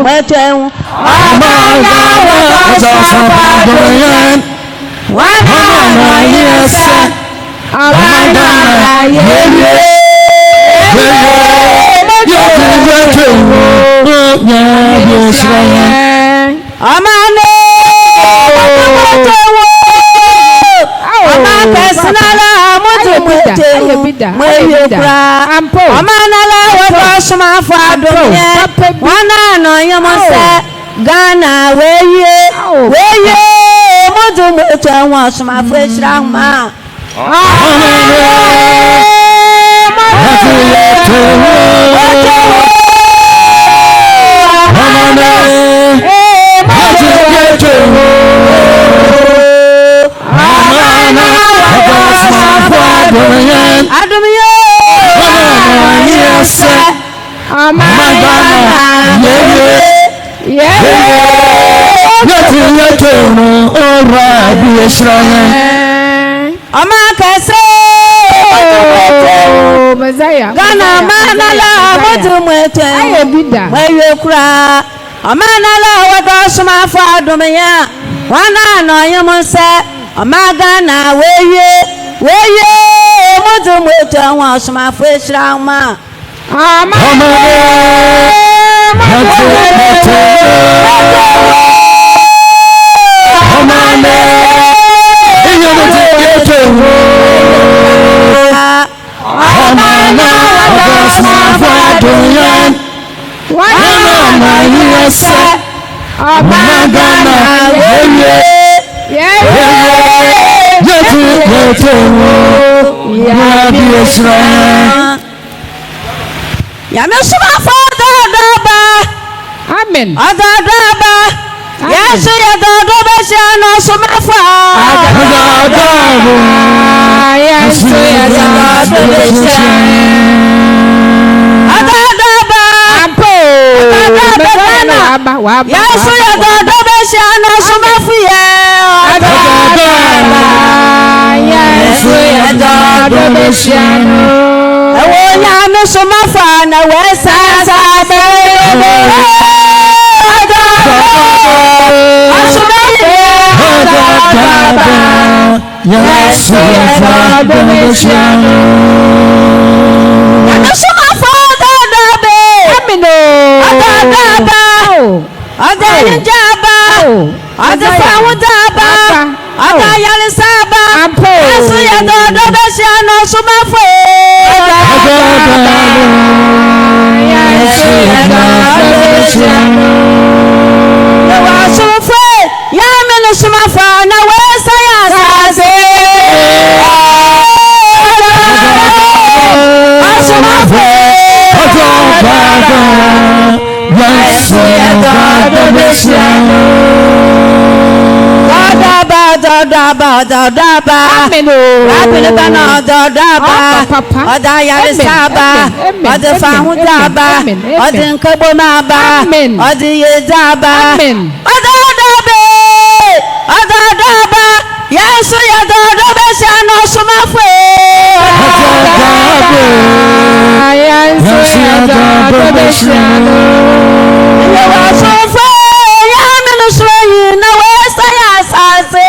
Mwetu Amana Wadoyen Wana Yesa Amana Yeye Amane Amakesinala Mutumute Mweyukra Amanala Somafo Adonye Wana no Yomose Ghana weye Mutumute Wa Somafo Eshrama Ghana manala mutumete Mweyukra Amanala Wado Somafo Adonye Wana no Yomose Amagana weye mutumete Wa Somafo Eshrama Nyame Somafo Adaba Amen Adaba Yesu Adaba Shano Somafo Adaba Yesu Adaba Adaba Ampo Adaba Yesu Adaba Shano Somafo Adaba Yesu Adaba Shano Nyame Somafo na wesa sabe Yesu Adaba Somafo Adaba Amino Adaba Adaba Adaba Adayalisaba Yesu Adaba Shano Somafo Yesu Adaba Shano Somafo Nyame Somafo na wesa ya sase Somafo Yesu Adaba Shano Adaba Amino Abelebana Adaba Adayalisaba Adafahudaba Adinkabonaba Adiyedaba Adaba Yesu Adaba Shano Somafo Yesu Adaba Shano Somafo Nyame Soyi na wesa ya sase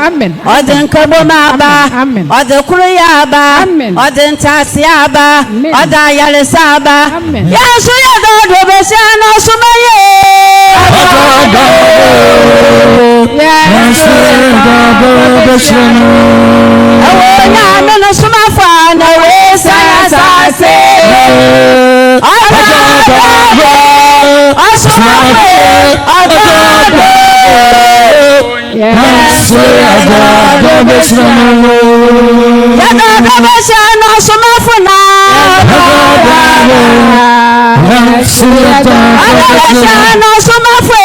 Amen. Odin kabonaba. Odin kuriyaba. Odin tasiyaba. Odin yalisaba. Yesu yadodo besiano sumaye. Yesu yadodo besiano. Nyame no Somafo na wesa sase. Yesu Adaba Shano Somafo na Yesu Adaba Shano Somafo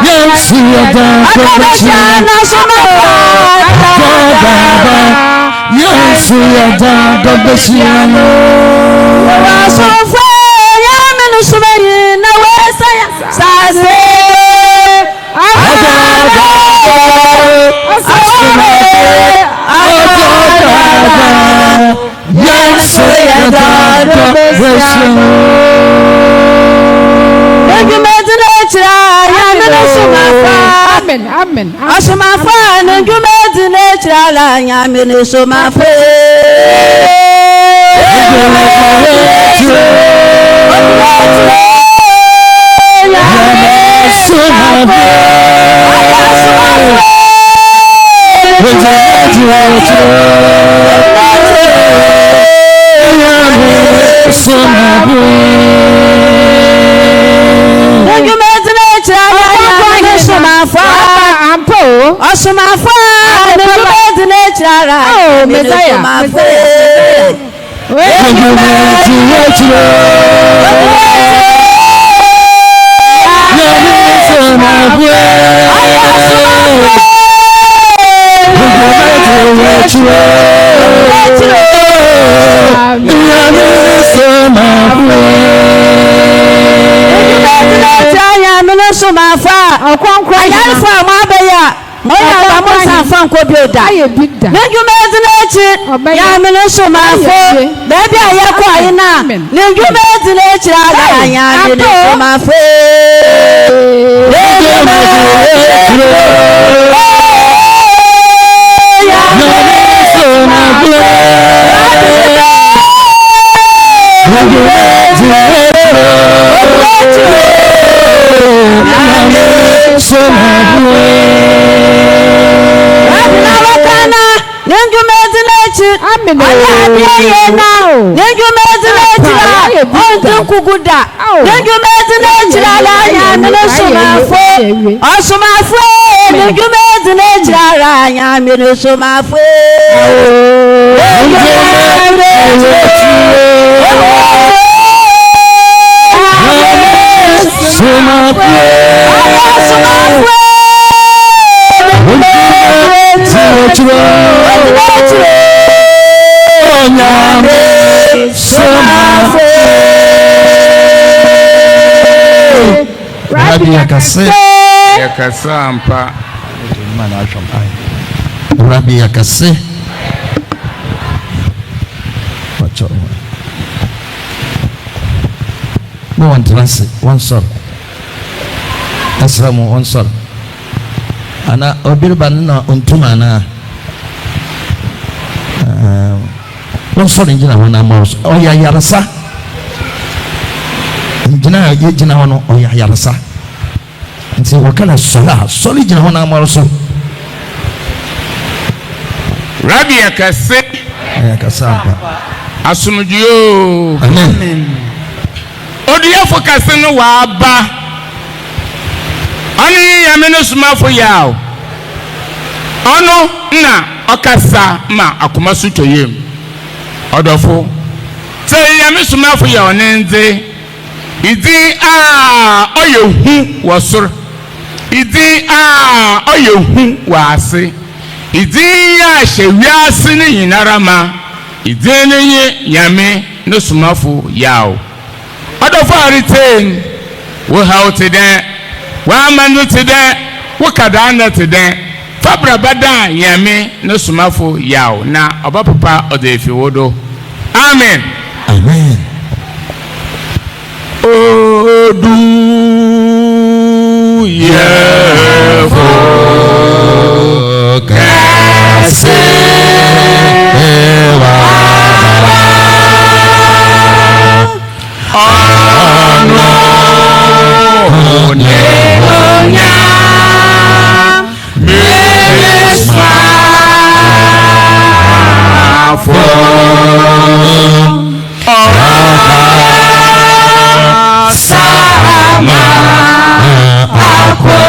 Yesu Adaba Shano Somafo Yesu Adaba Shano Somafo Nyame no Somafo Amen. Somafo njume nature la Nyame ne somafo. Somafo njume nature la somafo. Yakasampa Rabbi Yakase one transit, one sort. Asramu one sort. Ana Obirbanana Untumana one sort in Jina one mouse. Oh, Yarasa Jina Yajina one or Yarasa. And say, what kind of solar? Solid Jina one also. Rabbi Yakase Yakasapa Asumudio. Amen. Odia fokase no wa ba. Ani Nyame Somafo yawo. Ono na okasa ma akoma sutoyem. Odofo. Say Nyame Somafo yawo nenze. Idi oyehu wasor. Idi oyehu wase. Idi ya shewiase ni yinarama. Idi ne Nyame Somafo yawo. Odofo retain we how today. Wa manu today. We kadana today. Fabra bada Nyame Somafo yawo na oba papa odefi wodo. Amen. Amen. Odu yefo kase ewa ono neonya mesma for sama akwa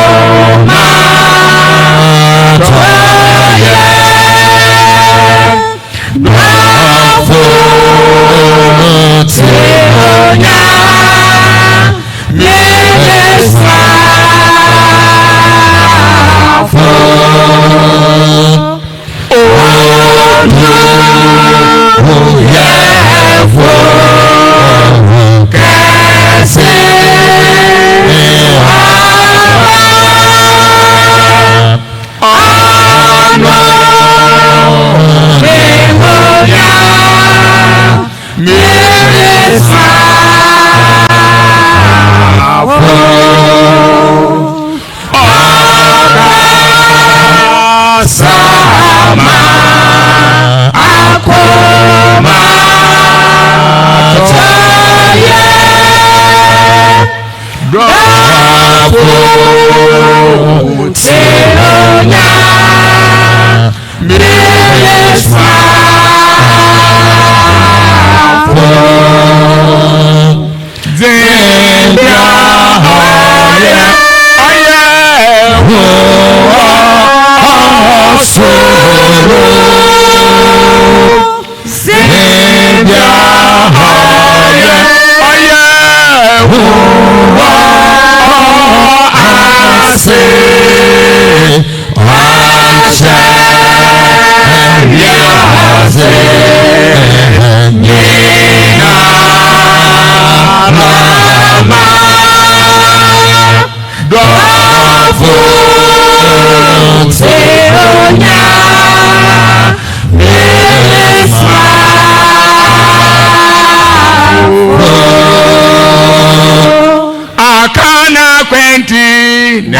kwenti na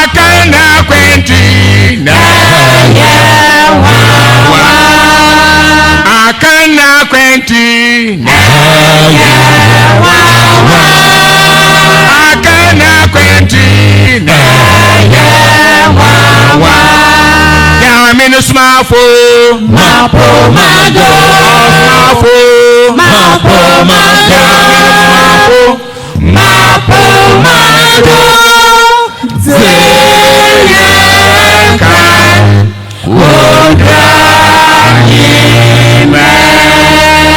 akana kwenti na akana kwenti na akana kwenti na Nyame no Somafo mapo mado Somafo mapo mado mapo mado zeyeka Ɔkrɔnkrɔnyi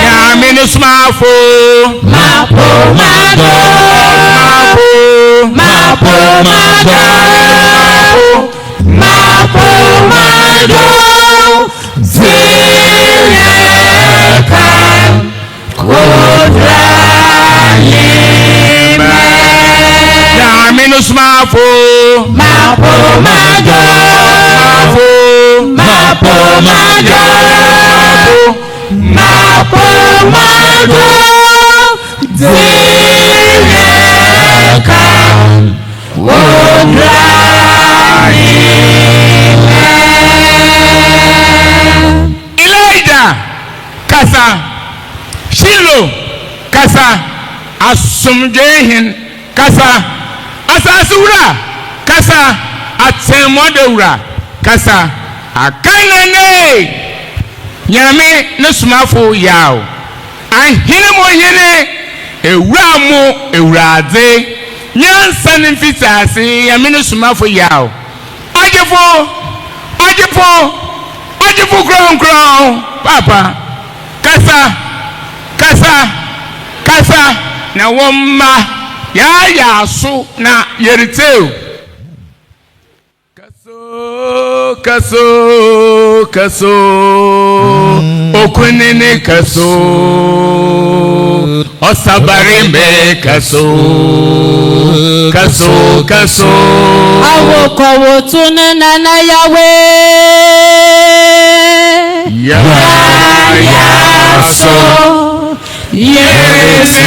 Nyame no Somafo mapo mado mapo mado mapo mado zeyeka Ɔkrɔnkrɔnyi Nyame no Somafo mapo mado mapo mado mapo mado zeyeka Ɔkrɔnkrɔnyi Elijah kasa Shilo kasa asomdwehin kasa asasura kasa atemodewura kasa akanane Nyame ne Somafo Yawoh ahene mo hene ewura mo ewurade nyansa ne mfitase Nyame ne Somafo Yawoh Ojifu kronkron papa kasa na womma ya so na yeriteu kaso okunini kaso osabarimbe kaso awokowo tune nana Yahweh so yeriseo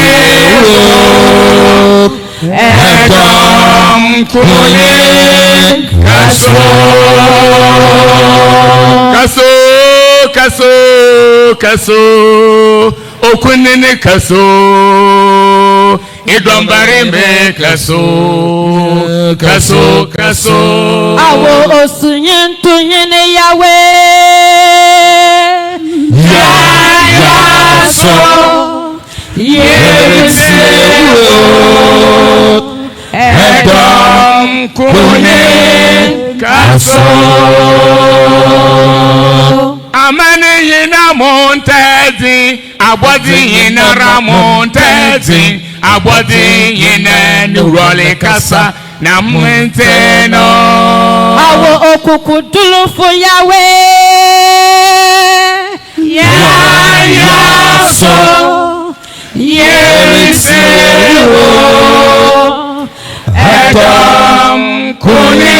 edom kune kaso okunini kaso idombarimbe kaso awo osunyentu yene Yahweh so yeriseo edom kune kaso amane yina montezi abodi yina ramontezi abodi yina nurole kasa na mwenteno awo okuku dulufu Yahweh so yeriseo edom kune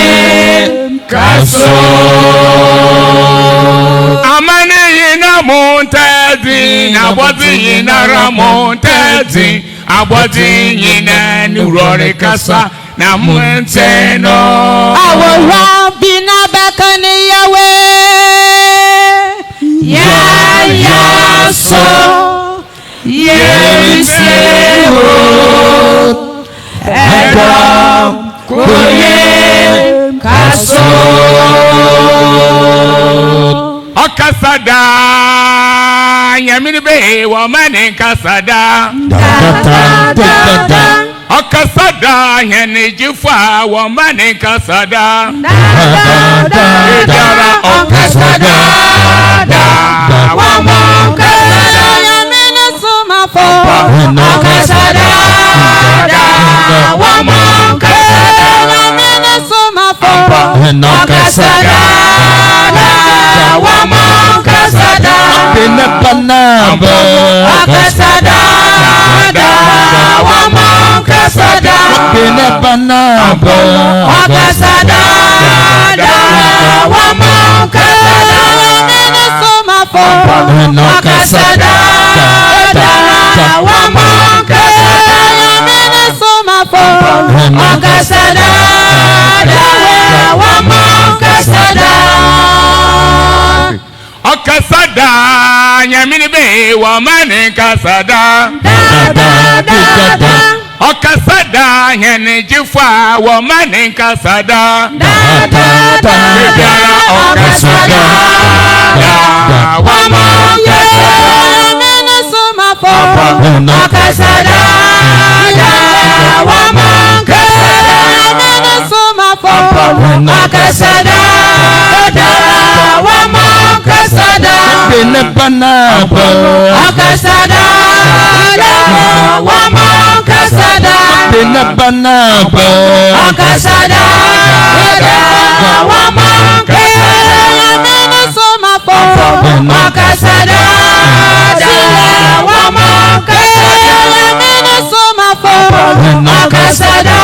kaso amane yina montezi abodi yina ramontezi abodi yina nurole kasa na mwenteno awo rabbi na bakani Yahweh so yeriseo edom kune kaso okasada Nyame be wo mane kasada okasada hene jifa wo mane kasada edara okasada wa monka Nyame ne Somafo okasada wa monka Nyame ne Somafo okasada wa monka sada Benabanaba okasada wa monka sada Benabanaba okasada wa monka Nyame ne Somafo okasada wa monka Okasada Yawe wama okasada Okasada Nyame be wama kasada Okasada hene jifa wama kasada Okasada wama Somafo Okasada wama kasada Somafo Okasada wama kasada Okasada wama kasada Okasada wama kasada Somafo Okasada wama kasada Somafo Okasada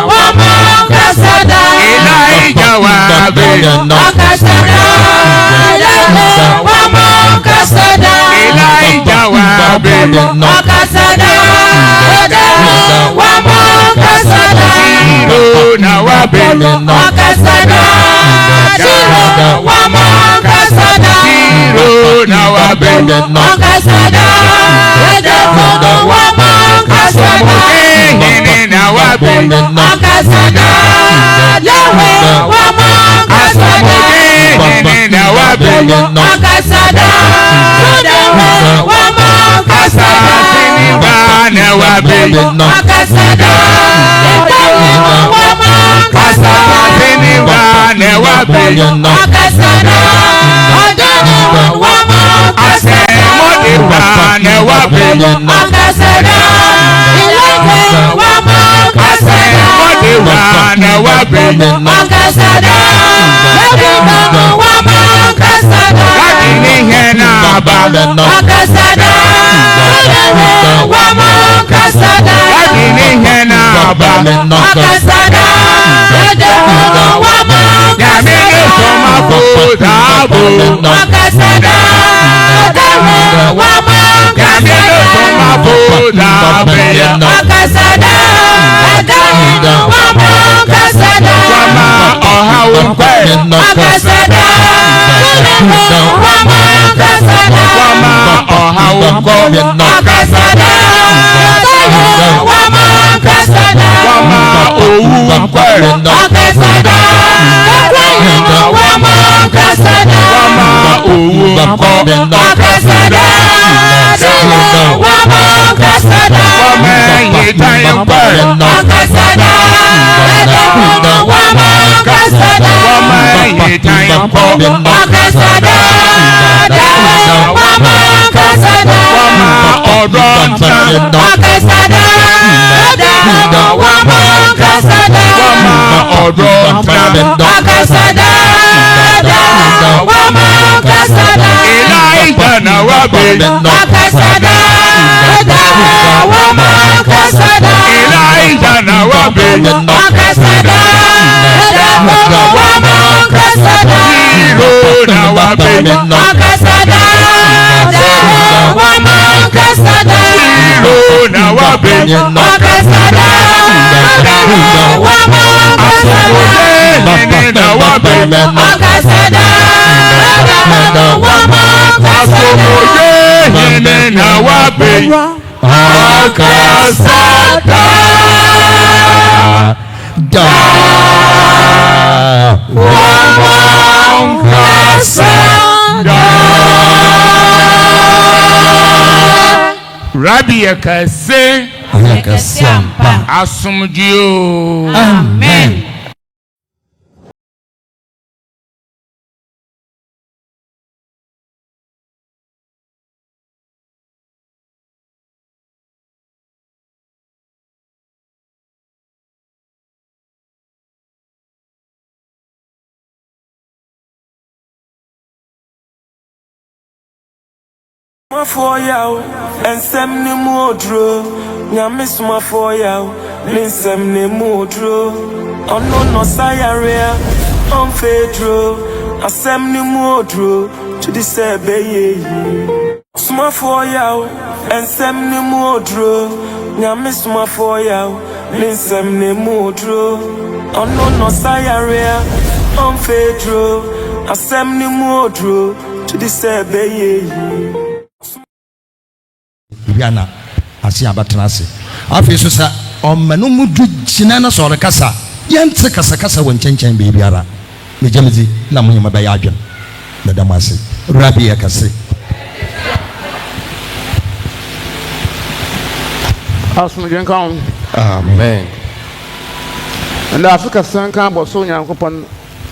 wama kasada Elijah wabe Okasada wama kasada Elijah wabe Okasada wama kasada Zero na wabe Okasada wama kasada Zero na wabe Okasada wama kasada Hene na wabe Okasada Yawe wama kasada Hene na wabe Okasada wama kasada Siniba na wabe Okasada wama kasada Siniba na wabe Okasada wama kasada Modiba na wabe Okasada wama kasada Modiba na wabe Okasada wama kasada Kadini hena ba Okasada wama kasada Kadini hena ba Okasada wama Nyame ne Somafo dabo Okasada wama Nyame ne Somafo dabe Okasada wama kasada Wama ohawo kwe Okasada wama kasada Wama ohawo kwe Okasada wama kasada Wama owu kwe Okasada wama kasada Wama owu kwe Okasada wama kasada Wama yitaye kwe Okasada wama kasada Wama yitaye kwe Okasada wama kasada Wama odonta Okasada wama kasada Wama odonta Okasada wama kasada Elijah na wabe Okasada wama kasada Elijah na wabe Okasada wama kasada Zero na wabe Okasada wama kasada Zero na wabe Okasada wama kasada Hene na wabe Okasada wama kasada Hene na wabe Okasada Rabbi Ekase Asumdio Amen. For you and sem ne modro, Nyame for you, Linsem ne modro, ono no sayarea, on Fedro, Asem ne modro, to the Sebeye. Small for you and sem ne modro, Nyame for you, ninsem ne mudro ono no sayarea on fedro asem ne mudro to the sebeye biana asi abatena ase afi so sa omanu mudu gina na so rekasa yente kasa won chenchen be biara me jamezi na munyema ba ya adwen na damase rabi ya kase Asumjen kan amen and Africa san kan bo so nyankopon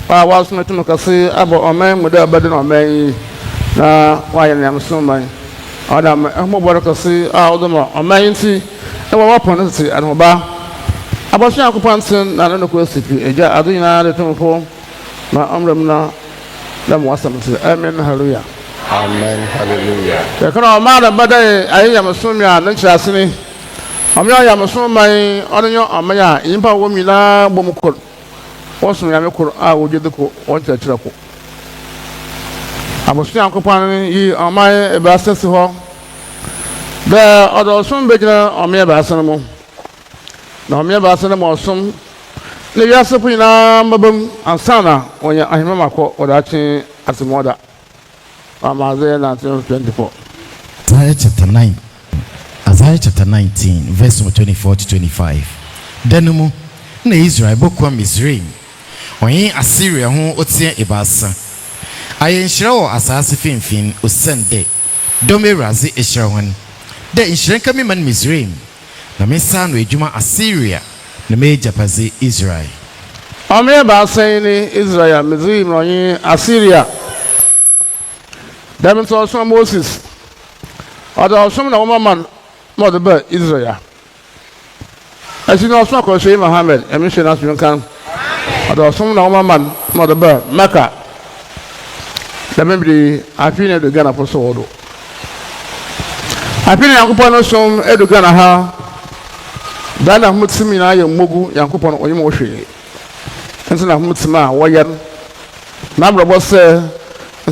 wa waso na tunu kase abo omen mu da bade na omen na wa ya nyam so man adam mo bo kase a odoma omen ti e wa pon ti an ba abo so nyankopon tin na no ko sipi eja adu nyina de tunu fo na amram na da mo wasam ti amen hallelujah Amen. Hallelujah. ya kana ma da bade ayi nyam so mi a nan chasini amya ya maso mai onyo amya impa wo mi na bomukor wosu ya me kor a wo jede ko won tira ko abosu yankopan yi amai e ba sese ho da odo sun be jina amya ba san mo na amya ba san mo sun ne ya se pu na mabam ansana onya ahima mako oda chi asimoda amaze na 24 Isaiah chapter 19, verse 24 to 25. Denumu na Israel bokwa Misraim. Onye Assyria ho otie ibasa. Ayenhyira wo asase finfin osende. Dome razi ehyira hon. De nhyira kami man Misraim. Na mesa no edwuma Assyria na me japaze Israel. Ame ba sai ni Israel Misraim onye Assyria. Dem so so Moses. Oda so na woman more the Israel. As you know, so called Sheikh Mohammed, and Mission as you can. Although some man, more the Mecca. The memory, I feel the Ghana for so. I feel Yankupon some Edugana ha. Dana Mutsimina, Mugu, Yankupon, or Yomoshi. And so Mutsima, Wayan. Number was and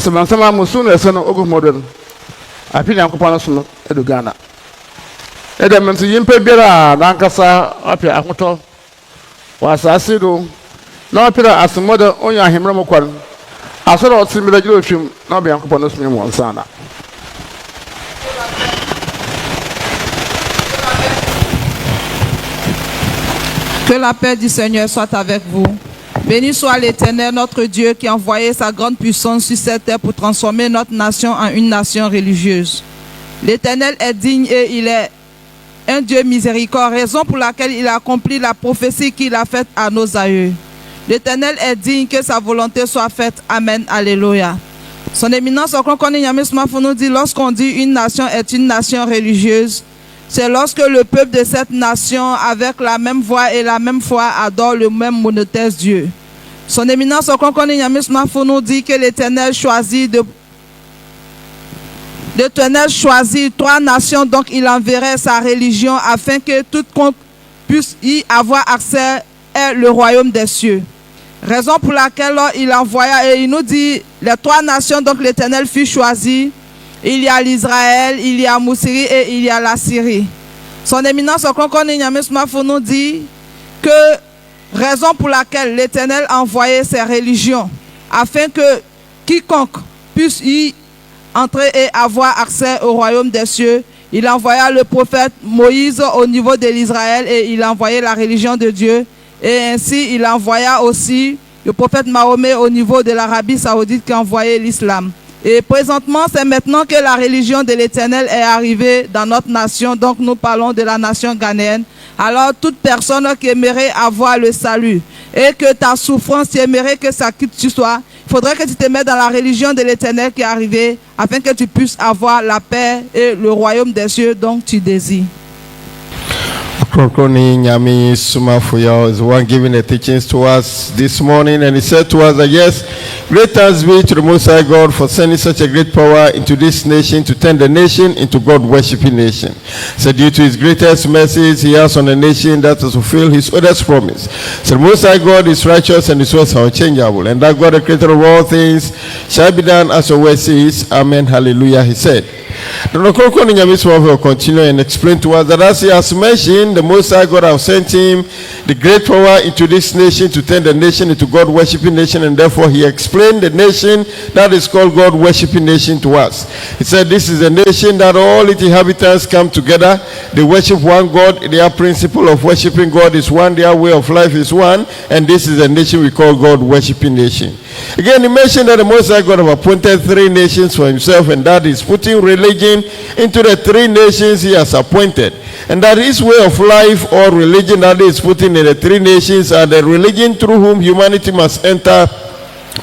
some Musun, a son of Ogu modern. I feel Yankupon some Edugana. Edem nti yimpe biara nankasa apia akoto wasase do na opira asimoda onya ahemra mokwan asoro otimira giro twim na obi yankopɔ no sumi mo nsana. Que la paix du Seigneur soit avec vous. Béni soit l'Éternel, notre Dieu, qui a envoyé sa grande puissance sur cette terre pour transformer notre nation en une nation religieuse. L'Éternel est digne et il est un Dieu miséricorde, raison pour laquelle il a accompli la prophétie qu'il a faite à nos aïeux. L'Éternel est digne, que sa volonté soit faite. Amen. Alléluia. Son éminence, Ɔkrɔnkrɔnyi Nyame Somafo nous dit, lorsqu'on dit une nation est une nation religieuse, c'est lorsque le peuple de cette nation, avec la même voix et la même foi, adore le même monothéiste Dieu. Son éminence, Ɔkrɔnkrɔnyi Nyame Somafo nous dit que l'Éternel choisit L'Éternel choisit 3 nations, donc il enverrait sa religion afin que tout compte puisse y avoir accès à le royaume des cieux. Raison pour laquelle il envoya, et il nous dit, les 3 nations, donc l'Éternel fut choisi. Il y a l'Israël, il y a Moussiri et il y a la Syrie. Son éminence, Ɔkrɔnkrɔnyi Nyame Somafo nous dit que raison pour laquelle l'Éternel a envoyé ses religions, afin que quiconque puisse y entrer et avoir accès au royaume des cieux. Il envoya le prophète Moïse au niveau de l'Israël et il a envoyé la religion de Dieu. Et ainsi, il envoya aussi le prophète Mahomet au niveau de l'Arabie Saoudite qui a envoyé l'islam. Et présentement, c'est maintenant que la religion de l'Éternel est arrivée dans notre nation. Donc, nous parlons de la nation ghanéenne. Alors, toute personne qui aimerait avoir le salut et que ta souffrance, tu aimerais que ça quitte tu sois, il faudrait que tu te mettes dans la religion de l'Éternel qui est arrivée afin que tu puisses avoir la paix et le royaume des cieux dont tu désires. Ɔkrɔnkrɔnyi Nyame Somafo is the one giving the teachings to us this morning, and he said to us that yes, great thanks be to the Most High God for sending such a great power into this nation to turn the nation into God-worshiping nation. So due to his greatest mercies he has on the nation, that has fulfilled his others promise. So the Most High God is righteous and his words are unchangeable, and that God, the creator of all things, shall be done as your word says. Amen. Hallelujah. He said. The Ɔkrɔnkrɔnyi Nyame Somafo will continue and explain to us that as he has mentioned, the Most High God have sent him the great power into this nation to turn the nation into God worshiping nation, and therefore he explained the nation that is called God worshiping nation to us. He said this is a nation that all its inhabitants come together, they worship one God, their principle of worshiping God is one, their way of life is one, and this is a nation we call God worshiping nation. Again, he mentioned that the Most High God have appointed 3 nations for himself, and that is putting religion into the 3 nations he has appointed. And that his way of life or religion that is putting in the 3 nations are the religion through whom humanity must enter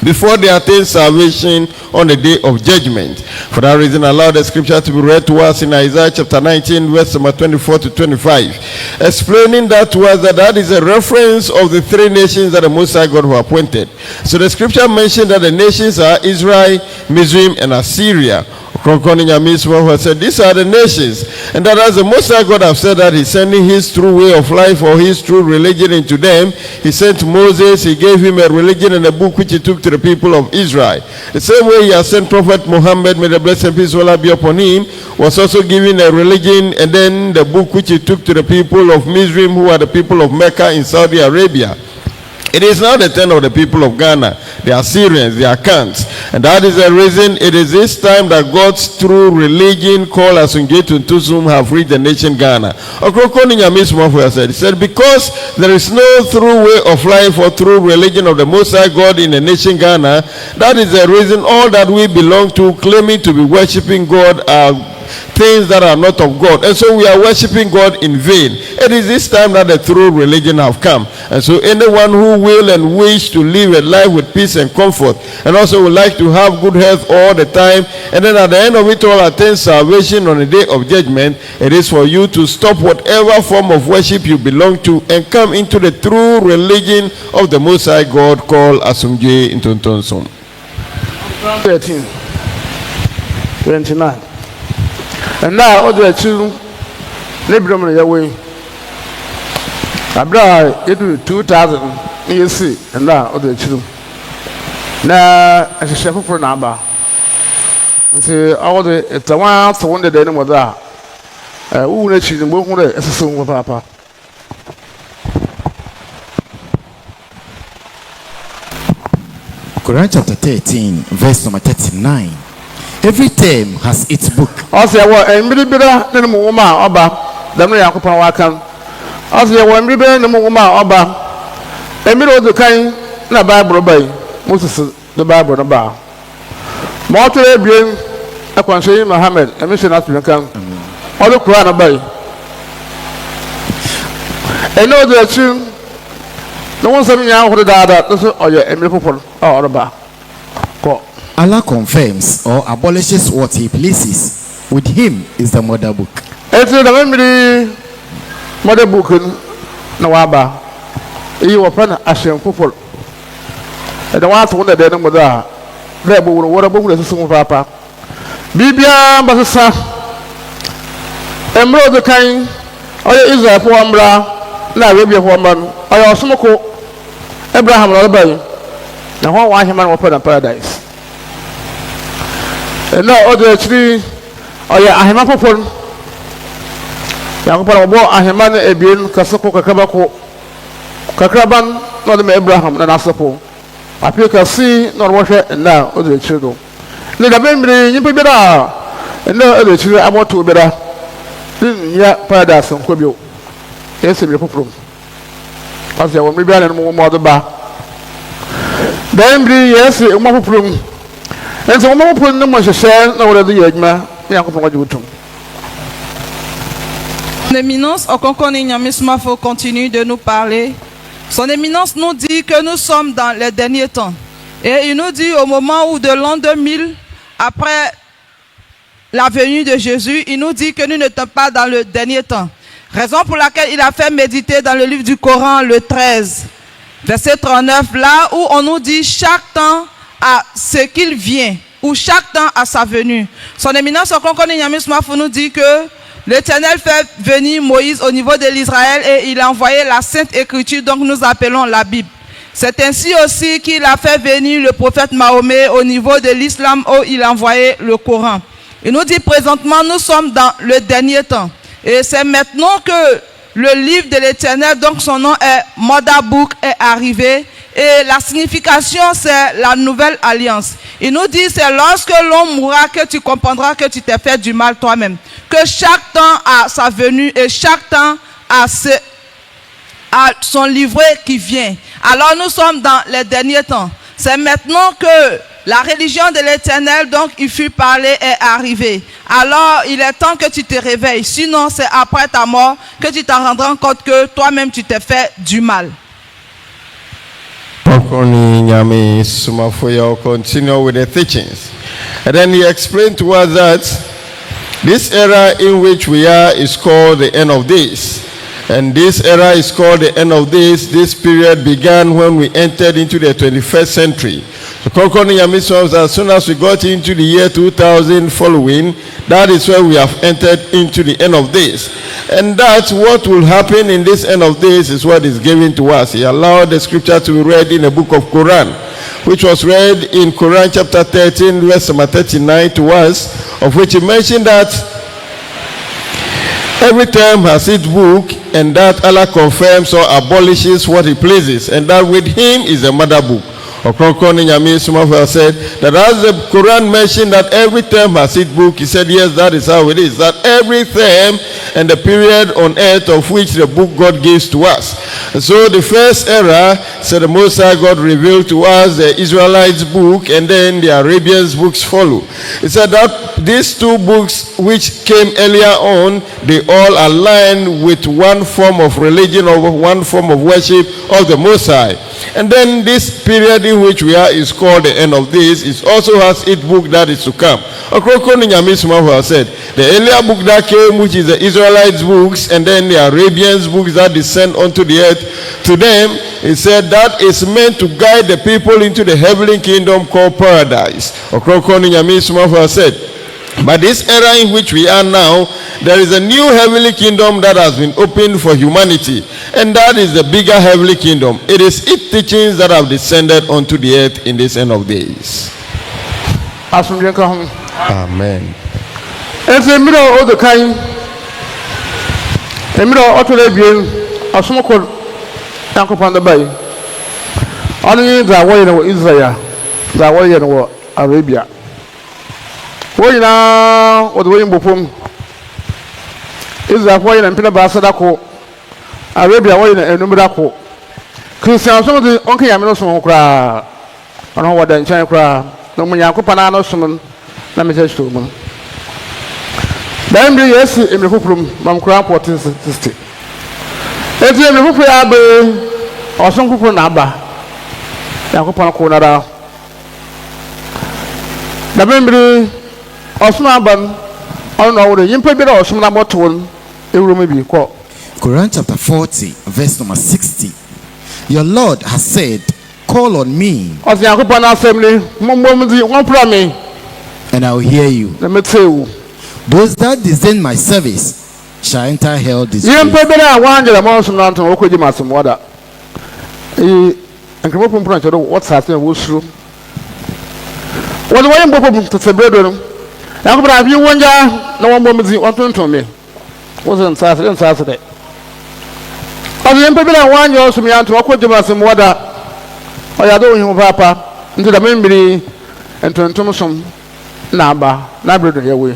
before they attain salvation on the day of judgment. For that reason, allow the scripture to be read to us in Isaiah chapter 19, verse number 24 to 25, explaining that to us that is a reference of the 3 nations that the Most High God have appointed. So the scripture mentioned that the nations are Israel, Mizraim, and Assyria. Ɔkrɔnkrɔnyi Nyame Somafo said these are the nations, and that as the Most High God have said that he's sending his true way of life or his true religion into them. He sent Moses, he gave him a religion and a book which he took to the people of Israel. The same way he has sent Prophet Muhammad, may the blessing and peace of Allah be upon him, was also given a religion and then the book which he took to the people of Mizraim, who are the people of Mecca in Saudi Arabia. It is now the turn of the people of Ghana, the Assyrians, the Akans. And that is the reason it is this time that God's true religion called Asunje Tuntusum have reached the nation Ghana. Ɔkrɔnkrɔnyi Nyame Somafo said, he said, because there is no true way of life or true religion of the Most High God in the nation Ghana, that is the reason all that we belong to, claiming to be worshiping God, are things that are not of God, and so we are worshiping God in vain. It is this time that the true religion have come, and so anyone who will and wish to live a life with peace and comfort, and also would like to have good health all the time, and then at the end of it all attain salvation on the day of judgment, it is for you to stop whatever form of worship you belong to and come into the true religion of the Most High God called Asumje Ntontonson. 13, 29. And now, other 2, Libram and Yawoh. Abra, it will 2,000 years, and now, other 2. Now, as a shepherd for number, and say, all the it's a while to wonder the name of that. Who let you move on as a son of Papa? Quran chapter 13, verse number 39. Every term has its book. Also, and maybe better than a woman, Oba, the Mayakupa Wakan. Also, maybe better than a woman, Oba, a middle of the kind, na Bible by Moses, the Bible, about. More to a brain, a concerning Muhammad, a mission at the camp. All the Quran by. And know the two. No one's having out with the data, or your amiable or about. Allah confirms or abolishes what he pleases. With him is the mother book. It's the memory mother book no waba. You were pen Asian people. And the ones who wonder the mother. There will water book with some papa. Bibia Bassa Emerald the kind. Or Israel for Ambra. Now Arabia for man. Or Osmoko Abraham Lullaby. Now why him and open a paradise. And now other 3 or ya ahema popon ya popon obo ahema na ebien kasoko kakabako kakraban no de Abraham na nasopo apeka si no wohwe na other 3 do ne da bembre nyipa bi da na other 3 amoto bi da din ya paradise nko bio ese bi popon ase wo mbi ana mo mo do ba bembre yes mo popon. And so, I'm putting them as a shell, no other yegma, Son éminence, Ɔkrɔnkrɔnyi Nyame Somafo continue de nous parler. Son éminence nous dit que nous sommes dans les derniers temps. Et il nous dit au moment où de l'an 2000, après la venue de Jésus, il nous dit que nous ne sommes pas dans le dernier temps. Raison pour laquelle il a fait méditer dans le livre du Coran, le 13, verset 39, là où on nous dit chaque temps à ce qu'il vient, ou chaque temps à sa venue. Son éminence Ɔkrɔnkrɔnyi Nyame Somafo nous dit que l'Éternel fait venir Moïse au niveau de l'Israël et il a envoyé la Sainte Écriture, donc nous appelons la Bible. C'est ainsi aussi qu'il a fait venir le prophète Mahomet au niveau de l'islam où il a envoyé le Coran. Il nous dit présentement nous sommes dans le dernier temps. Et c'est maintenant que le livre de l'Éternel, donc son nom est Mother Book, est arrivé. Et la signification, c'est la nouvelle alliance. Il nous dit, c'est lorsque l'homme mourra que tu comprendras que tu t'es fait du mal toi-même. Que chaque temps a sa venue et chaque temps a son livret qui vient. Alors nous sommes dans les derniers temps. C'est maintenant que la religion de l'Éternel, donc il fut parlé, est arrivée. Alors il est temps que tu te réveilles. Sinon c'est après ta mort que tu t'en rendras compte que toi-même tu t'es fait du mal. Ɔkrɔnkrɔnyi Nyame Somafo Yawoh continue with the teachings. And then he explained to us that this era in which we are is called the end of days. And this era is called the end of days. This period began when we entered into the 21st century. So Ɔkrɔnkrɔnyi Nyame Somafo, as soon as we got into the year 2000 following, that is where we have entered into the end of days. And that's what will happen in this end of days is what is given to us. He allowed the scripture to be read in the book of Quran, which was read in Quran chapter 13, verse number 39 to us, of which he mentioned that every term has its book, and that Allah confirms or abolishes what he pleases, and that with him is a mother book. Ɔkrɔnkrɔnyi Nyame Somafo said that as the Quran mentioned that every term has its book, he said yes, that is how it is, that every term and the period on earth of which the book God gives to us. And so the first era, so the Most High God revealed to us the Israelites book, and then the Arabians books follow. He said that these two books which came earlier on, they all align with one form of religion or one form of worship of the Most High. And then this period in which we are is called the end of days. It also has its book that is to come. Ɔkrɔnkrɔnyi Nyame Somafo said the earlier book that came, which is the Israelites books, and then the Arabians books that descend onto the earth, to them he said that is meant to guide the people into the heavenly kingdom called paradise. Ɔkrɔnkrɔnyi Nyame Somafo said, but this era in which we are now, there is a new heavenly kingdom that has been opened for humanity, and that is the bigger heavenly kingdom. It is its teachings that have descended onto the earth in this end of days. Amen. It's a middle of the kind. A middle of the bien, a smoke upon the bay. Only the way in Israel, the way in Arabia. Wọ́n nyinaa wọ́n wọ́n yìnbó fom Israel wọ́n yìnbó mpina baasa dako Arabia wọ́n yìnbó enum dako Christian sọ́mu di ọ̀nkẹ́ yàmi n'osùn kura ọ̀nà wọ́n dẹ̀ nkyɛn kura na ọmọ yànkó paná n'osùn na mẹsẹ̀ ṣe ọmọ bẹ́ẹ̀ mbiri yẹ esi emiri foforọ mu mam kura 1460 eti emiri foforọ yà abẹ ọ̀sùn foforọ n'aba yànkó paná kó nara dàbẹ́ mbiri. Quran chapter 40 verse number 60. Your Lord has said, call on me and I will hear you. Those that disdain my service shall enter hell disgrace. What do I want to say, brother? Have you wonder? No one wants to me. Wasn't Saturday. Of the Emperor, I want you to me to walk with some water. I adore him, Papa, into the memory and to Thomason. Naba, Labrador, Yawoh.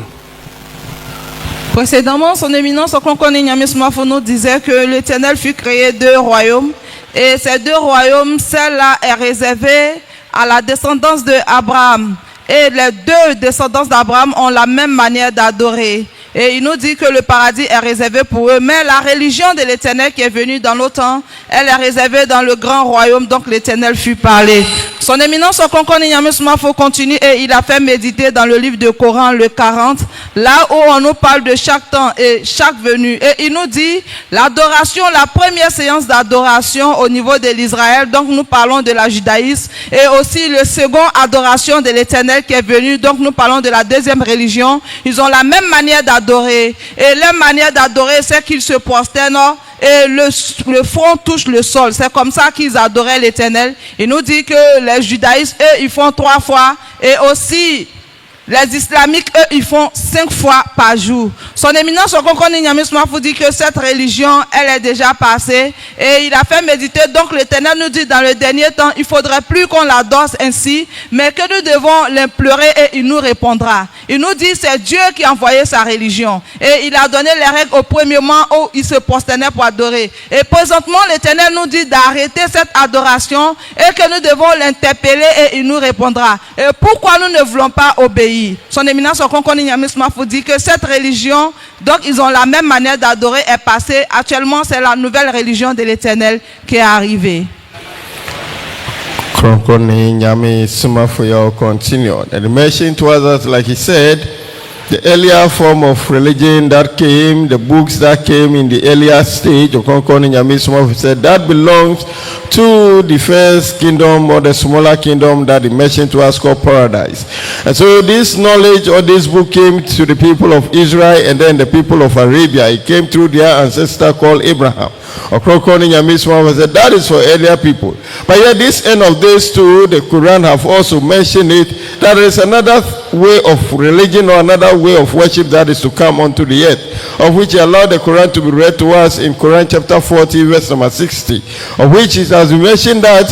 Précédemment, son éminence Ɔkrɔnkrɔnyi Nyame Somafo nous disait que l'Éternel fut créé deux royaumes. Et ces deux royaumes, celle-là est réservée à la descendance de Abraham. Et les deux descendants d'Abraham ont la même manière d'adorer. Et il nous dit que le paradis est réservé pour eux. Mais la religion de l'Éternel qui est venue dans nos temps, elle est réservée dans le grand royaume. Donc l'Éternel fut parlé. Son éminence Ɔkrɔnkrɔnyi Nyame Somafo continue et il a fait méditer dans le livre de Coran, le 40, là où on nous parle de chaque temps et chaque venue. Et il nous dit l'adoration, la première séance d'adoration au niveau de l'Israël. Donc nous parlons de la judaïsme. Et aussi le second adoration de l'Éternel qui est venu. Donc nous parlons de la deuxième religion. Ils ont la même manière d'adorer. Et leur manière d'adorer, c'est qu'ils se prosternent et le front touche le sol. C'est comme ça qu'ils adoraient l'Éternel. Il nous dit que les judaïstes, eux, ils font 3 fois. Et aussi, Les islamiques, eux, ils font 5 fois par jour. Son éminence Ɔkrɔnkrɔnyi Nyame Somafo dit que cette religion, elle est déjà passée. Et il a fait méditer. Donc l'Éternel nous dit dans le dernier temps, il ne faudrait plus qu'on l'adore ainsi, mais que nous devons l'implorer et il nous répondra. Il nous dit c'est Dieu qui a envoyé sa religion. Et il a donné les règles au premier moment où il se prosternait pour adorer. Et présentement, l'Éternel nous dit d'arrêter cette adoration et que nous devons l'interpeller et il nous répondra. Et pourquoi nous ne voulons pas obéir? Son éminence Ɔkrɔnkrɔnyi Nyame Somafo dit que cette religion, donc ils ont la même manière d'adorer, est passée. Actuellement, c'est la nouvelle religion de l'Éternel qui est arrivée. Ɔkrɔnkrɔnyi Nyame Somafo Yawoh continued. And he mentioned to us, like he said, the earlier form of religion that came, the books that came in the earlier stage, Ɔkrɔnkrɔnyi Nyame Somafo said, that belongs to the first kingdom or the smaller kingdom that he mentioned to us called paradise. And so this knowledge or this book came to the people of Israel and then the people of Arabia. It came through their ancestor called Abraham. Ɔkrɔnkrɔnyi Nyame Somafo said, that is for earlier people. But yet this end of days too, the Quran have also mentioned it, that there is another way of religion or another way of worship that is to come onto the earth, of which he allowed the Quran to be read to us in Quran chapter 40 verse number 60, of which it has been mentioned that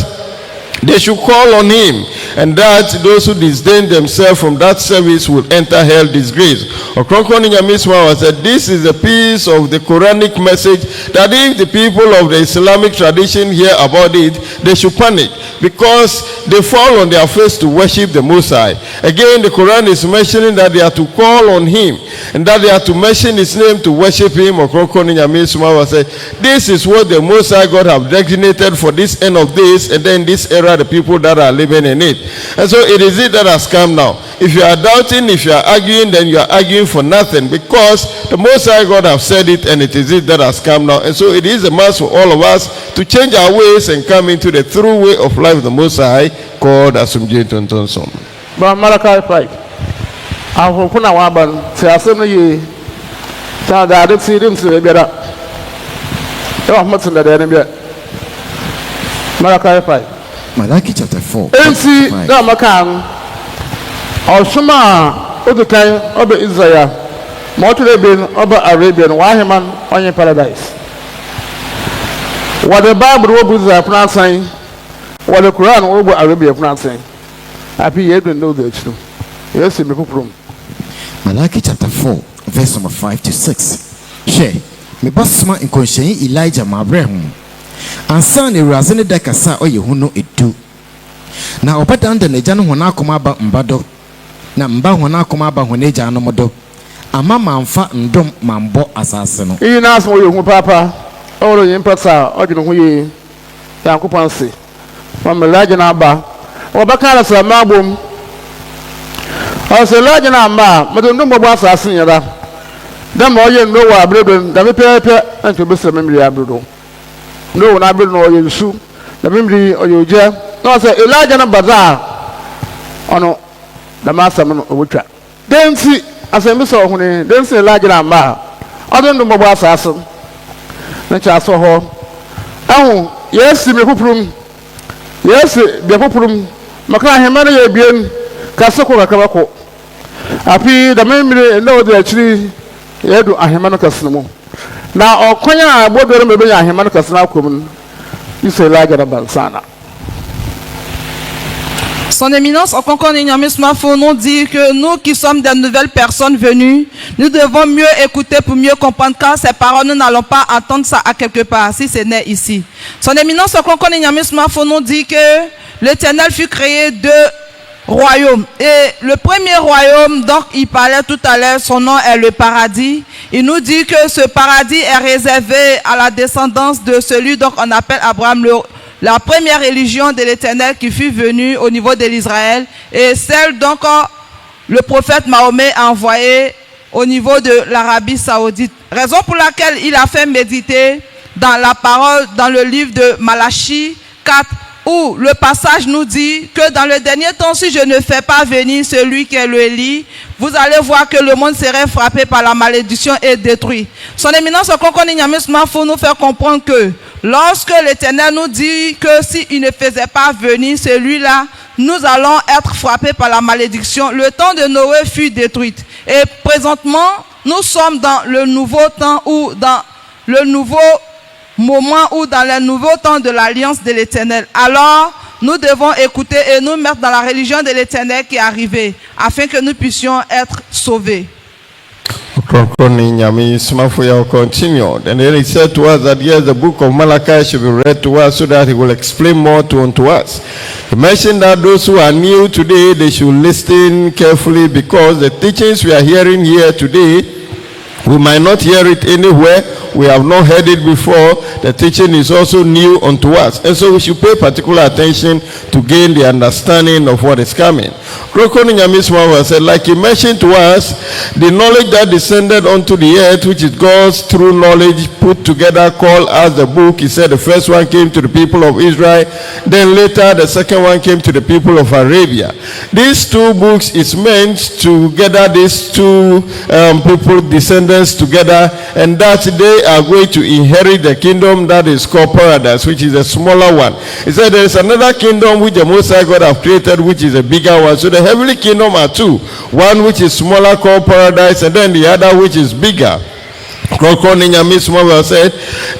they should call on him, and that those who disdain themselves from that service will enter hell disgrace. Ɔkrɔnkrɔnyi Nyame Somafo said, this is a piece of the Quranic message that if the people of the Islamic tradition hear about it, they should panic, because they fall on their face to worship the Most High. Again, the Quran is mentioning that they are to call on him, and that they are to mention his name to worship him. Ɔkrɔnkrɔnyi Nyame Somafo said, this is what the Most High God have designated for this end of days, and then this era the people that are living in it. And so it is it that has come now. If you are doubting, if you are arguing, then you are arguing for nothing, because the Most High God have said it, and it is it that has come now. And so it is a must for all of us to change our ways and come into the true way of life, the Most High called Asumje Tontonson. But Malachi 5. I hope na waban se asem ye ta da de tirim se biara. E wa motun da ne biara. Malachi 5. Malachi chapter 4. Ensi na makan Osuma odukai oba Israel Moturebin oba Arabian Wahiman onye paradise. What the Bible wo buza pransan, what the Quran wo bu Arabia pransan. Happy you don't know that too. Yes, me poprom. Malachi chapter 4 verse number 5 to 6. Share me basma nkonshen Elijah Mabrahum. Ansa ne wuraze ne da kasa oye hu no edu. Na obadan da ne gya no hona akoma aba mbado. Na mba hona akoma aba hona gya no modo. Ama manfa ndom mambo asase no. Iyi na aso oye hu papa. Oro yin pasa odwene hu yi. Yankopon se. Wa melaje na aba. Obaka la sa mabom. O se laje na amba, modo ndom bo asase nyara. Da ma oye no wa abredon, da me pepe anto be se memri abredo. No na abredo no oye nsu. Da memri oye oje. No say Elijah na baza ono da masa no obotwa densi asemi so hune densi Elijah na ma odon do mbo asase na cha so ho ahu yesi me poprum yesi be poprum maka hema na ye bien kase ko kakabako api da memre na odi achiri yedu ahema no kase mo na okonya abodoro mebe ya ahema no kase na akom ise Elijah na bansana. Son éminence Ɔkrɔnkrɔnyi Nyame Somafo nous dit que nous qui sommes des nouvelles personnes venues, nous devons mieux écouter pour mieux comprendre, car ces paroles, nous n'allons pas entendre ça à quelque part, si ce n'est ici. Son éminence Ɔkrɔnkrɔnyi Nyame Somafo nous dit que l'Éternel fut créé de royaumes. Et le premier royaume, donc il parlait tout à l'heure, son nom est le paradis. Il nous dit que ce paradis est réservé à la descendance de celui donc on appelle Abraham, la première religion de l'Éternel qui fut venue au niveau de l'Israël, et celle donc le prophète Mahomet a envoyée au niveau de l'Arabie Saoudite. Raison pour laquelle il a fait méditer dans la parole, dans le livre de Malachie 4, où le passage nous dit que dans le dernier temps, si je ne fais pas venir celui qui est le lit, vous allez voir que le monde serait frappé par la malédiction et détruit. Son éminence Ɔkrɔnkrɔnyi Nyame Somafo nous fait comprendre que lorsque l'Éternel nous dit que s'il ne faisait pas venir celui-là, nous allons être frappés par la malédiction. Le temps de Noé fut détruit. Et présentement, nous sommes dans le nouveau temps ou dans le nouveau moment ou dans le nouveau temps de l'alliance de l'Éternel. Alors, nous devons écouter et nous mettre dans la religion de l'Éternel qui est arrivée, afin que nous puissions être sauvés. Ɔkrɔnkrɔnyi Nyame Somafo Yawoh continued, and then he said to us that yes, the book of Malachi should be read to us so that he will explain more unto us. He mentioned that those who are new today, they should listen carefully, because the teachings we are hearing here today, we might not hear it anywhere. We have not heard it before. The teaching is also new unto us, and so we should pay particular attention to gain the understanding of what is coming. Ɔkrɔnkrɔnyi Nyame Somafo said, like he mentioned to us, the knowledge that descended onto the earth, which is God's true knowledge put together, called as the book. He said the first one came to the people of Israel, then later the second one came to the people of Arabia. These two books is meant to gather these two people, descendants together, and that they are going to inherit the kingdom that is called paradise, which is a smaller one. He said there is another kingdom which the Most High God have created, which is a bigger one. So the heavenly kingdom are two, one which is smaller called paradise, and then the other which is bigger. Ɔkrɔnkrɔnyi Nyame Somafo said,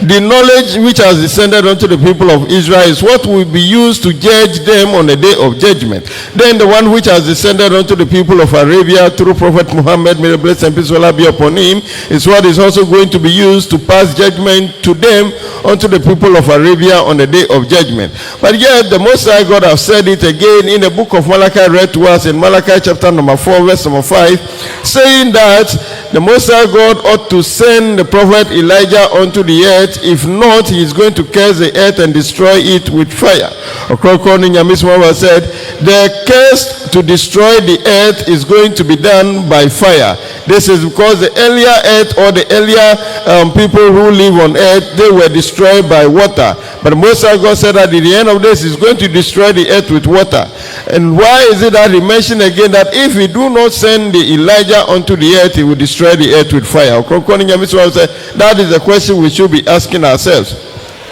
the knowledge which has descended unto the people of Israel is what will be used to judge them on the day of judgment. Then the one which has descended unto the people of Arabia through Prophet Muhammad, may the blessing and peace of Allah be upon him, is what is also going to be used to pass judgment to them unto the people of Arabia on the day of judgment. But yet the Most High God have said it again in the book of Malachi, read to us in Malachi chapter number 4, verse number 5, saying that the Most High God ought to send the prophet Elijah unto the earth. If not, he is going to curse the earth and destroy it with fire. Ɔkrɔnkrɔnyi Nyame Somafo said, the curse to destroy the earth is going to be done by fire. This is because the earlier earth, or the earlier people who live on earth, they were destroyed by water. But Most High God said that at the end of this, he's going to destroy the earth with water. And why is it that he mentioned again that if he do not send the Elijah unto the earth, he will destroy the earth with fire? Ɔkrɔnkrɔnyi Nyame Somafo said, that is the question we should be asking ourselves.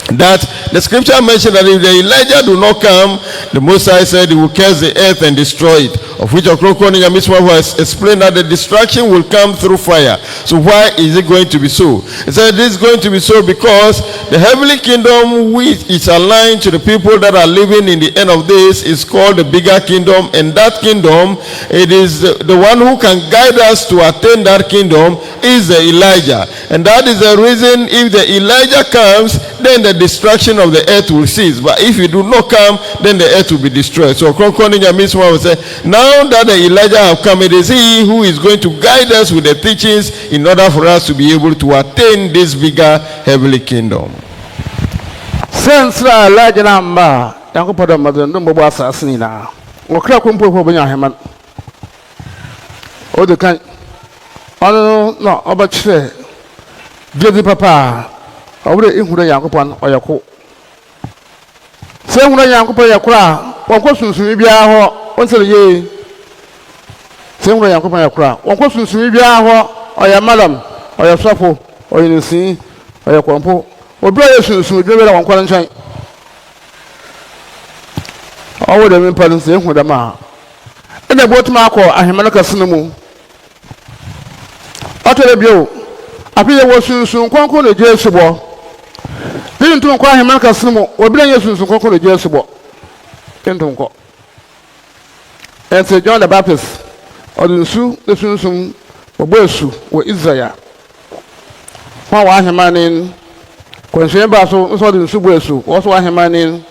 That the scripture mentioned that if the Elijah do not come, the Most High said he will curse the earth and destroy it. Of which Ɔkrɔnkrɔnyi Nyame Somafo has explained that the destruction will come through fire. So why is it going to be so? He said this is going to be so because the heavenly kingdom, which is aligned to the people that are living in the end of days, is called the bigger kingdom. And that kingdom, it is the one who can guide us to attain that kingdom is the Elijah. And that is the reason if the Elijah comes, then the destruction of the earth will cease. But if you do not come, then the earth will be destroyed. So Ɔkrɔnkrɔnyi Nyame Somafo said, now that the Elijah have come, it is he who is going to guide us with the teachings in order for us to be able to attain this bigger heavenly kingdom. Since Elijah namba, yanko pada madan do mbo asase ni na. Okra kompo po banya heman. O de kan. Ono no obachre. Jedi papa. Awure ihuro Yankopon oyako. Se ihuro Yankopon yakora, wonko sunsun bia ho, onsere ye. Se ihuro Yankopon yakora, wonko sunsun bia ho, oya madam, oya sofo, oya nsi, oya kwampo. Obi oya sunsun dwebela wonko nchan. Awo de me pale se ihuro ma. Ene botuma akọ ahemano kasene mu. Otore bio. Apiye wo sunsun konko le Jesu bo. Dintu kwa hemana kasimo obira yesu sunkonko le Jesu bo. Dintu ko. And say John the Baptist odunsu the sunsun oboesu wo Israel. Kwa wa hemana kwense ba so nso odunsu boesu wo so wa hemana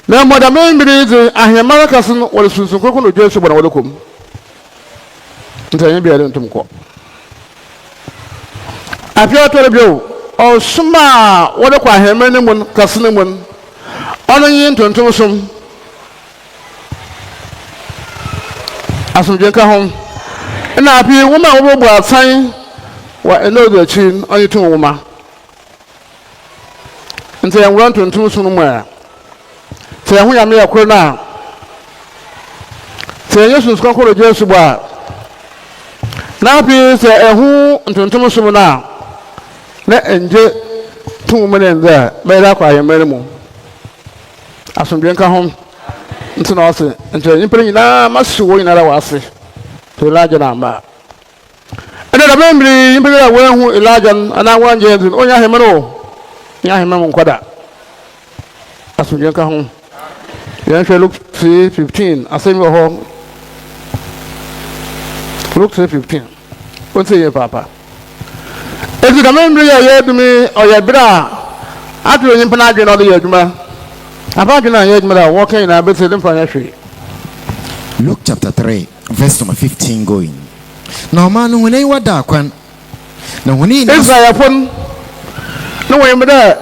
na moda membiri ze ahemana kasimo wo sunsun konko le Jesu bo na wo kom. Ntanye bia dintu ko. Apia to rebio o suma wode kwa hemene mun kasene mun ono yin tontom sum asumje ka hom na api woma wo bo atsan wa eno do chin onye tun woma nte yan won tontom sum mu a te hu ya me yakoro na te yesu skon ko Jesu bo a na bi se ehu ntontom so na na enje tu mu ne nda be da kwa yemere mu asomdwe nka ho nti na ose nti nyimpa nyina masu wo nyina ra wase to Elijah na ma ene da membri nyimpa ya wo hu Elijah ana wanje nti onya hemero nya hemero nkwada asomdwe nka ho ya hwe Luke 3:15 asemi ho Luke 3:15 onse ye papa ezi da membri ya yedumi oyebra atlo nyimpa na adwe na de yaduma apa na yaduma da walking na be se dem fa hwe Luke chapter 3 verse number 15 going. Na manu hune wada kwan. Na hune na Israel fon no we me da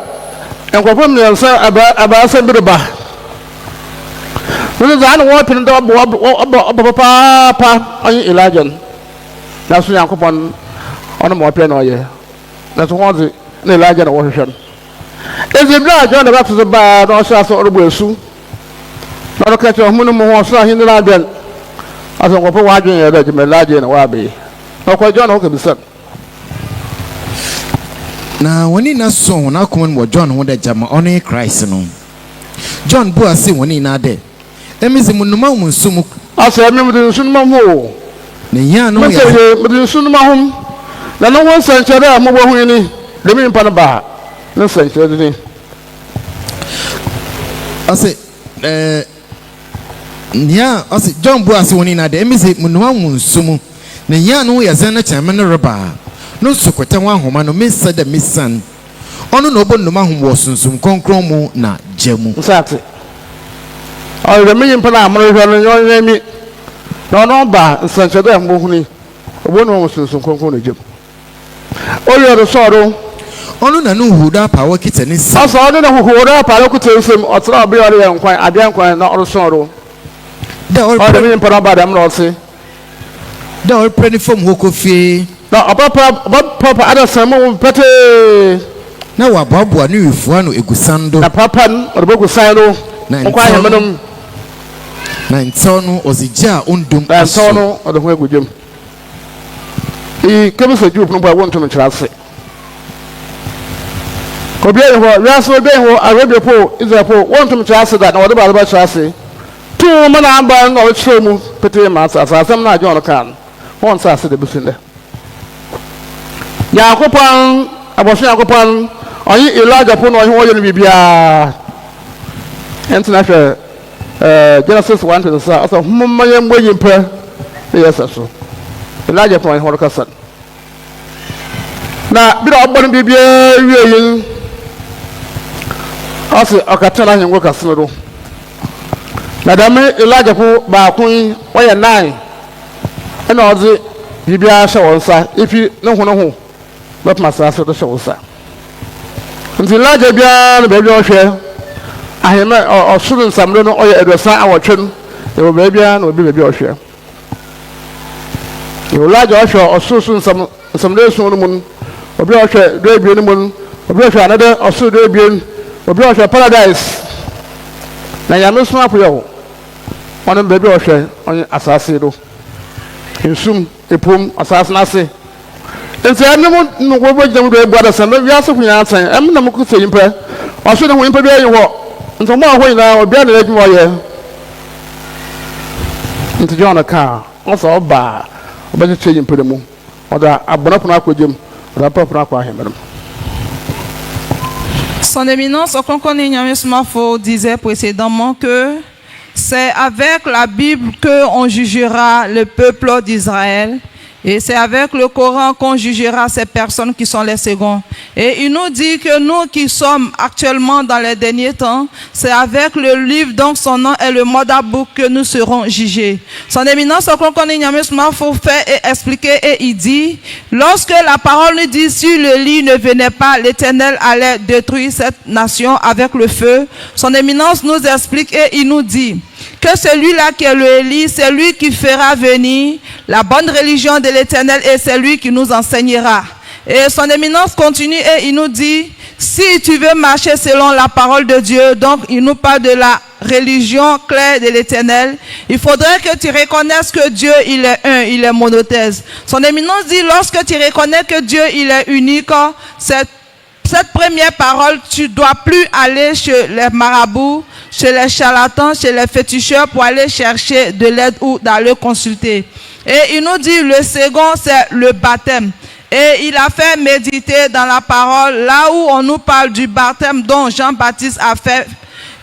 enkofo me nsa aba asa birba. No za na wo pin do obo papa ayi Elijah. Na so yankopon ono mo pe na oye. Na so ho de na Elijah na wo hwehwe. Ezebra John the Baptist ba no so aso orbo esu. Na ro ka che ho no mo ho so ahin na adwen. Aso ko po wa adwen ya da je me Elijah na wa be. Na ko John ho ka bisa. na woni na so na kom wo John ho da jama ono Christ no. John bu ase woni na de. Emizi munuma munsum Aso emi mu sunuma ho. ne ya no ya. Mu sunuma ho. Na no won sanchere a mo bo hu ni. De mi mpa na ba. Na sanchere ni. Ase nya ase John bu ase woni na de emizi munuma munsum ne ya no ya zan na chama no reba. No sokwete wa homa no mesa da misan. Ono no bo numa hom wo sunsum konkron mu na jamu. Nsate. De mi mpa na amro hwe no nyo mi. No no ba sanchere mo hu ni. Obo no sunsum konkron na jamu. Oyo do soro. Ono na no huda pa wa kita ni sa. Aso ono na huda pa wa kita nsem otra obi ore yankwan abiankwan na oro soro. Da ore de mi mpa na ba da mro ose. Da ore preni fom hokofie. Na papa ada samu pete na wa babua ni wifuano egusando. Na papa orobo gusando. Na kwa hemenum. Na ntono ozija ondum aso. Na ntono odo ho egudwem. Kemisa jup no ba wonto me kirase. Ko bia ho yaso be ho arabe po Israel po wonto me kirase da na odo ba kirase. Tu mana amba na o chemu pete ma asasam na John kan. Won sa se de businde. Yakopon aboso yakopon oyi Elijah po no oyi wo ye no bibia. Entina hwe Genesis 1 sa aso humma ye mbo yimpa yesa so. Elijah po oyi ho kasa. Na bi do obon bibia wiyin. Ase akatana nyengo kasa do. Na dame Elijah po ba kun oye 9. Ena ozi bibia hye wonsa ifi ne ho but masasa to show sa nti Elijah bia na baby o hwe ahema o suru nsamro no oye adosa awotwe no e baby na obi baby o hwe Elijah o hwe o suru nsamro so no mun obi o hwe do ebien no mun obi o hwe another o suru do ebien obi o hwe paradise na Nyame so apoyo ono baby o hwe on asase do insum epom asase na se nti anemu no go bojam do ebuada san no wiase kunya atan em na mku se yimpa oso ne ho yimpa bia yi ho nti mo aho ina obi na ejum oye nti John ka oso oba obaje che yimpa de mu oda abona pona akogem oda papa akwa ahemem. Son éminence Ɔkrɔnkrɔnyi Nyame Somafo disait précédemment que c'est avec la Bible que on jugera le peuple d'Israël. Et c'est avec le Coran qu'on jugera ces personnes qui sont les seconds. Et il nous dit que nous qui sommes actuellement dans les derniers temps, c'est avec le livre, donc son nom est le Modabouk, que nous serons jugés. Son éminence Ɔkrɔnkrɔnyi Nyame Somafo fait et expliquer et il dit, lorsque la parole nous dit si le lit ne venait pas, l'Éternel allait détruire cette nation avec le feu. Son éminence nous explique et il nous dit que celui-là qui est le Élie, c'est lui qui fera venir la bonne religion de l'Éternel et c'est lui qui nous enseignera. Et son éminence continue et il nous dit, si tu veux marcher selon la parole de Dieu, donc il nous parle de la religion claire de l'Éternel, il faudrait que tu reconnaisses que Dieu, il est un, il est monothèse. Son éminence dit, lorsque tu reconnais que Dieu, il est unique, cette première parole, tu ne dois plus aller chez les marabouts, chez les charlatans, chez les féticheurs pour aller chercher de l'aide ou d'aller consulter. Et il nous dit, le second, c'est le baptême. Et il a fait méditer dans la parole, là où on nous parle du baptême dont Jean-Baptiste a fait.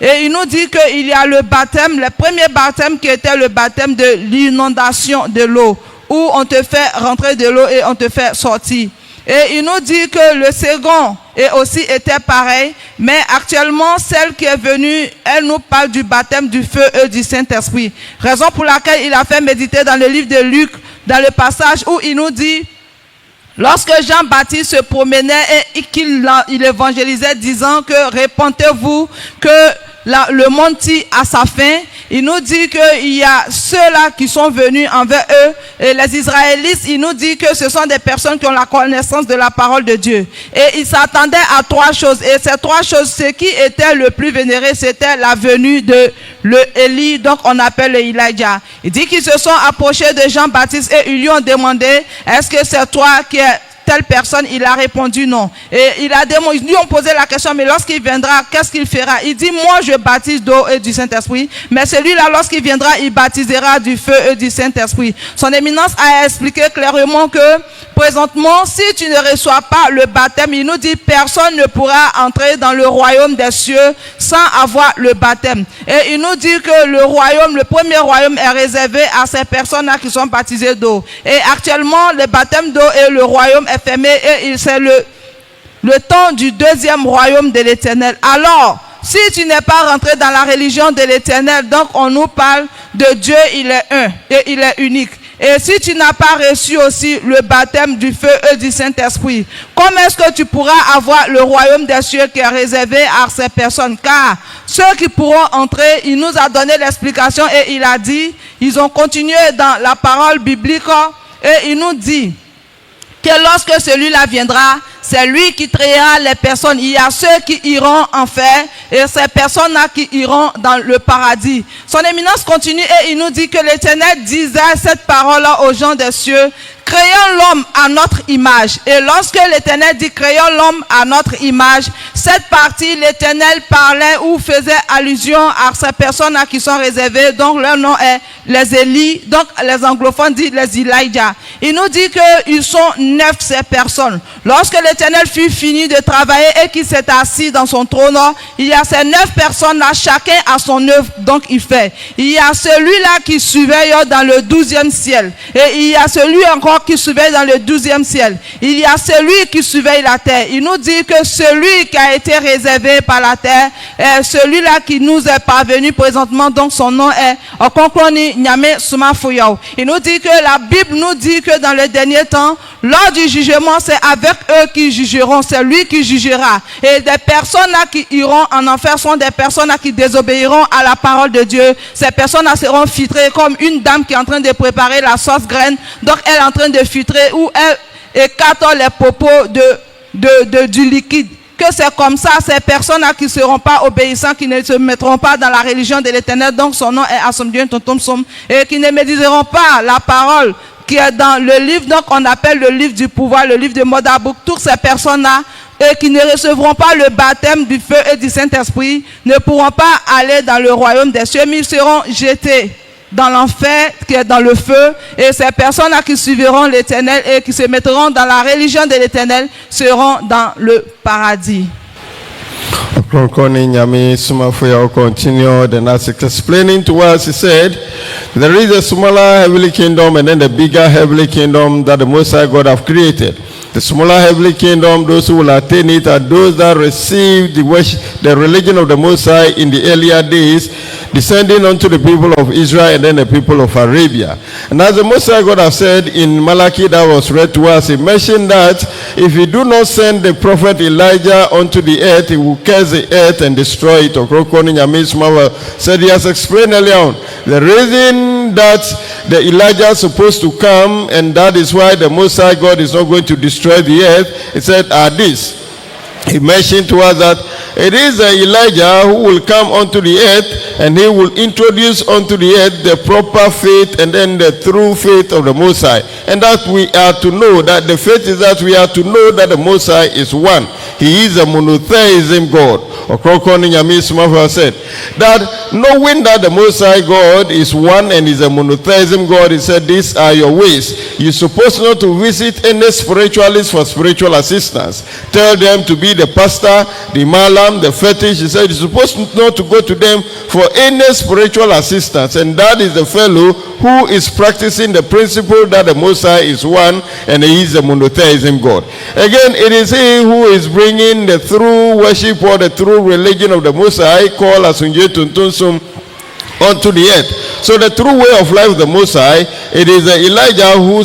Et il nous dit qu'il y a le baptême, le premier baptême qui était le baptême de l'inondation de l'eau, où on te fait rentrer de l'eau et on te fait sortir. Et il nous dit que le second aussi était pareil, mais actuellement, celle qui est venue, elle nous parle du baptême du feu et du Saint-Esprit. Raison pour laquelle il a fait méditer dans le livre de Luc, dans le passage où il nous dit, lorsque Jean-Baptiste se promenait et qu'il évangélisait disant que répentez-vous, que le monde tire à sa fin, il nous dit qu'il y a ceux-là qui sont venus envers eux, et les Israélites, il nous dit que ce sont des personnes qui ont la connaissance de la parole de Dieu. Et ils s'attendaient à trois choses, et ces trois choses, ce qui était le plus vénéré, c'était la venue de Élie, donc on appelle le Elijah. Il dit qu'ils se sont approchés de Jean-Baptiste et ils lui ont demandé, est-ce que c'est toi qui es telle personne? Il a répondu non. Et ils lui ont posé la question, mais lorsqu'il viendra, qu'est-ce qu'il fera? Il dit, moi je baptise d'eau et du Saint-Esprit, mais celui-là, lorsqu'il viendra, il baptisera du feu et du Saint-Esprit. Son éminence a expliqué clairement que présentement, si tu ne reçois pas le baptême, il nous dit, personne ne pourra entrer dans le royaume des cieux sans avoir le baptême. Et il nous dit que le royaume, le premier royaume est réservé à ces personnes-là qui sont baptisées d'eau. Et actuellement, le baptême d'eau et le royaume est fermé et c'est le temps du deuxième royaume de l'Éternel. Alors, si tu n'es pas rentré dans la religion de l'Éternel, donc on nous parle de Dieu, il est un et il est unique. Et si tu n'as pas reçu aussi le baptême du feu et du Saint-Esprit, comment est-ce que tu pourras avoir le royaume des cieux qui est réservé à ces personnes? Car ceux qui pourront entrer, il nous a donné l'explication et il a dit, ils ont continué dans la parole biblique et il nous dit que lorsque celui-là viendra, c'est lui qui créera les personnes. Il y a ceux qui iront en enfer et ces personnes-là qui iront dans le paradis. Son éminence continue et il nous dit que l'Éternel disait cette parole-là aux gens des cieux. Créons l'homme à notre image. Et lorsque l'Éternel dit créons l'homme à notre image, cette partie, l'Éternel parlait ou faisait allusion à ces personnes-là qui sont réservées. Donc leur nom est les Élie. Donc les anglophones disent les Elijah. Il nous dit qu'ils sont 9 ces personnes. Lorsque l'Éternel fut fini de travailler et qu'il s'est assis dans son trône, il y a ces 9 personnes-là, chacun a son œuvre, donc il fait. Il y a celui-là qui surveille dans le 12e ciel. Et il y a celui encore qui surveille dans le 12e ciel. Il y a celui qui surveille la terre. Il nous dit que celui qui a été réservé par la terre est celui-là qui nous est parvenu présentement, donc son nom est Ɔkrɔnkrɔnyi, Nyame, Somafo. Il nous dit que la Bible nous dit que dans le dernier temps, lors du jugement, c'est avec eux qui jugeront, c'est lui qui jugera. Et des personnes là qui iront en enfer sont des personnes là qui désobéiront à la parole de Dieu. Ces personnes là seront filtrées comme une dame qui est en train de préparer la sauce graine. Donc elle est en train de filtrer où elle écarte les popos du liquide. Que c'est comme ça, ces personnes-là qui ne seront pas obéissantes, qui ne se mettront pas dans la religion de l'Éternel, donc son nom est Assomption Tontom Som, et qui ne médiseront pas la parole qui est dans le livre, donc on appelle le livre du pouvoir, le livre de Modabouk. Toutes ces personnes-là, et qui ne recevront pas le baptême du feu et du Saint-Esprit, ne pourront pas aller dans le royaume des cieux, mais ils seront jetés dans l'enfer qui est dans le feu, et ces personnes-là qui suivront l'Éternel et qui se mettront dans la religion de l'Éternel seront dans le paradis. Ɔkrɔnkrɔnyi Nyame Somafo Yawoh continued, and as explaining to us, he said, there is a smaller heavenly kingdom and then the bigger heavenly kingdom that the Most High God have created. The smaller heavenly kingdom, those who will attain it are those that received the religion of the Most High in the earlier days, descending unto the people of Israel and then the people of Arabia. And as the Most High God has said in Malachi that was read to us, he mentioned that if he do not send the prophet Elijah unto the earth, he will curse the earth and destroy it. Ɔkrɔnkrɔnyi Nyame Somafo said, he has explained earlier on, the reason that the Elijah is supposed to come, and that is why the Most High God is not going to destroy the earth, he said, this. He mentioned to us that it is Elijah who will come onto the earth and he will introduce unto the earth the proper faith and then the true faith of the Most High. And that we are to know that the faith is that we are to know that the Most High is one. He is a monotheism God. Ɔkrɔnkrɔnyi Nyame Somafo said that knowing that the Most High God is one and is a monotheism God, he said, these are your ways. You're supposed not to visit any spiritualist for spiritual assistance. Tell them to be the pastor, the malam, the fetish. He said, you're supposed not to go to them for any spiritual assistance. And that is the fellow who is practicing the principle that the Most High is one and he is a monotheism God. Again, it is he who is bringing the true worship or the true religion of the Most High, called Asunje Tuntunsum, onto the earth. So the true way of life of the Most High, it is Elijah who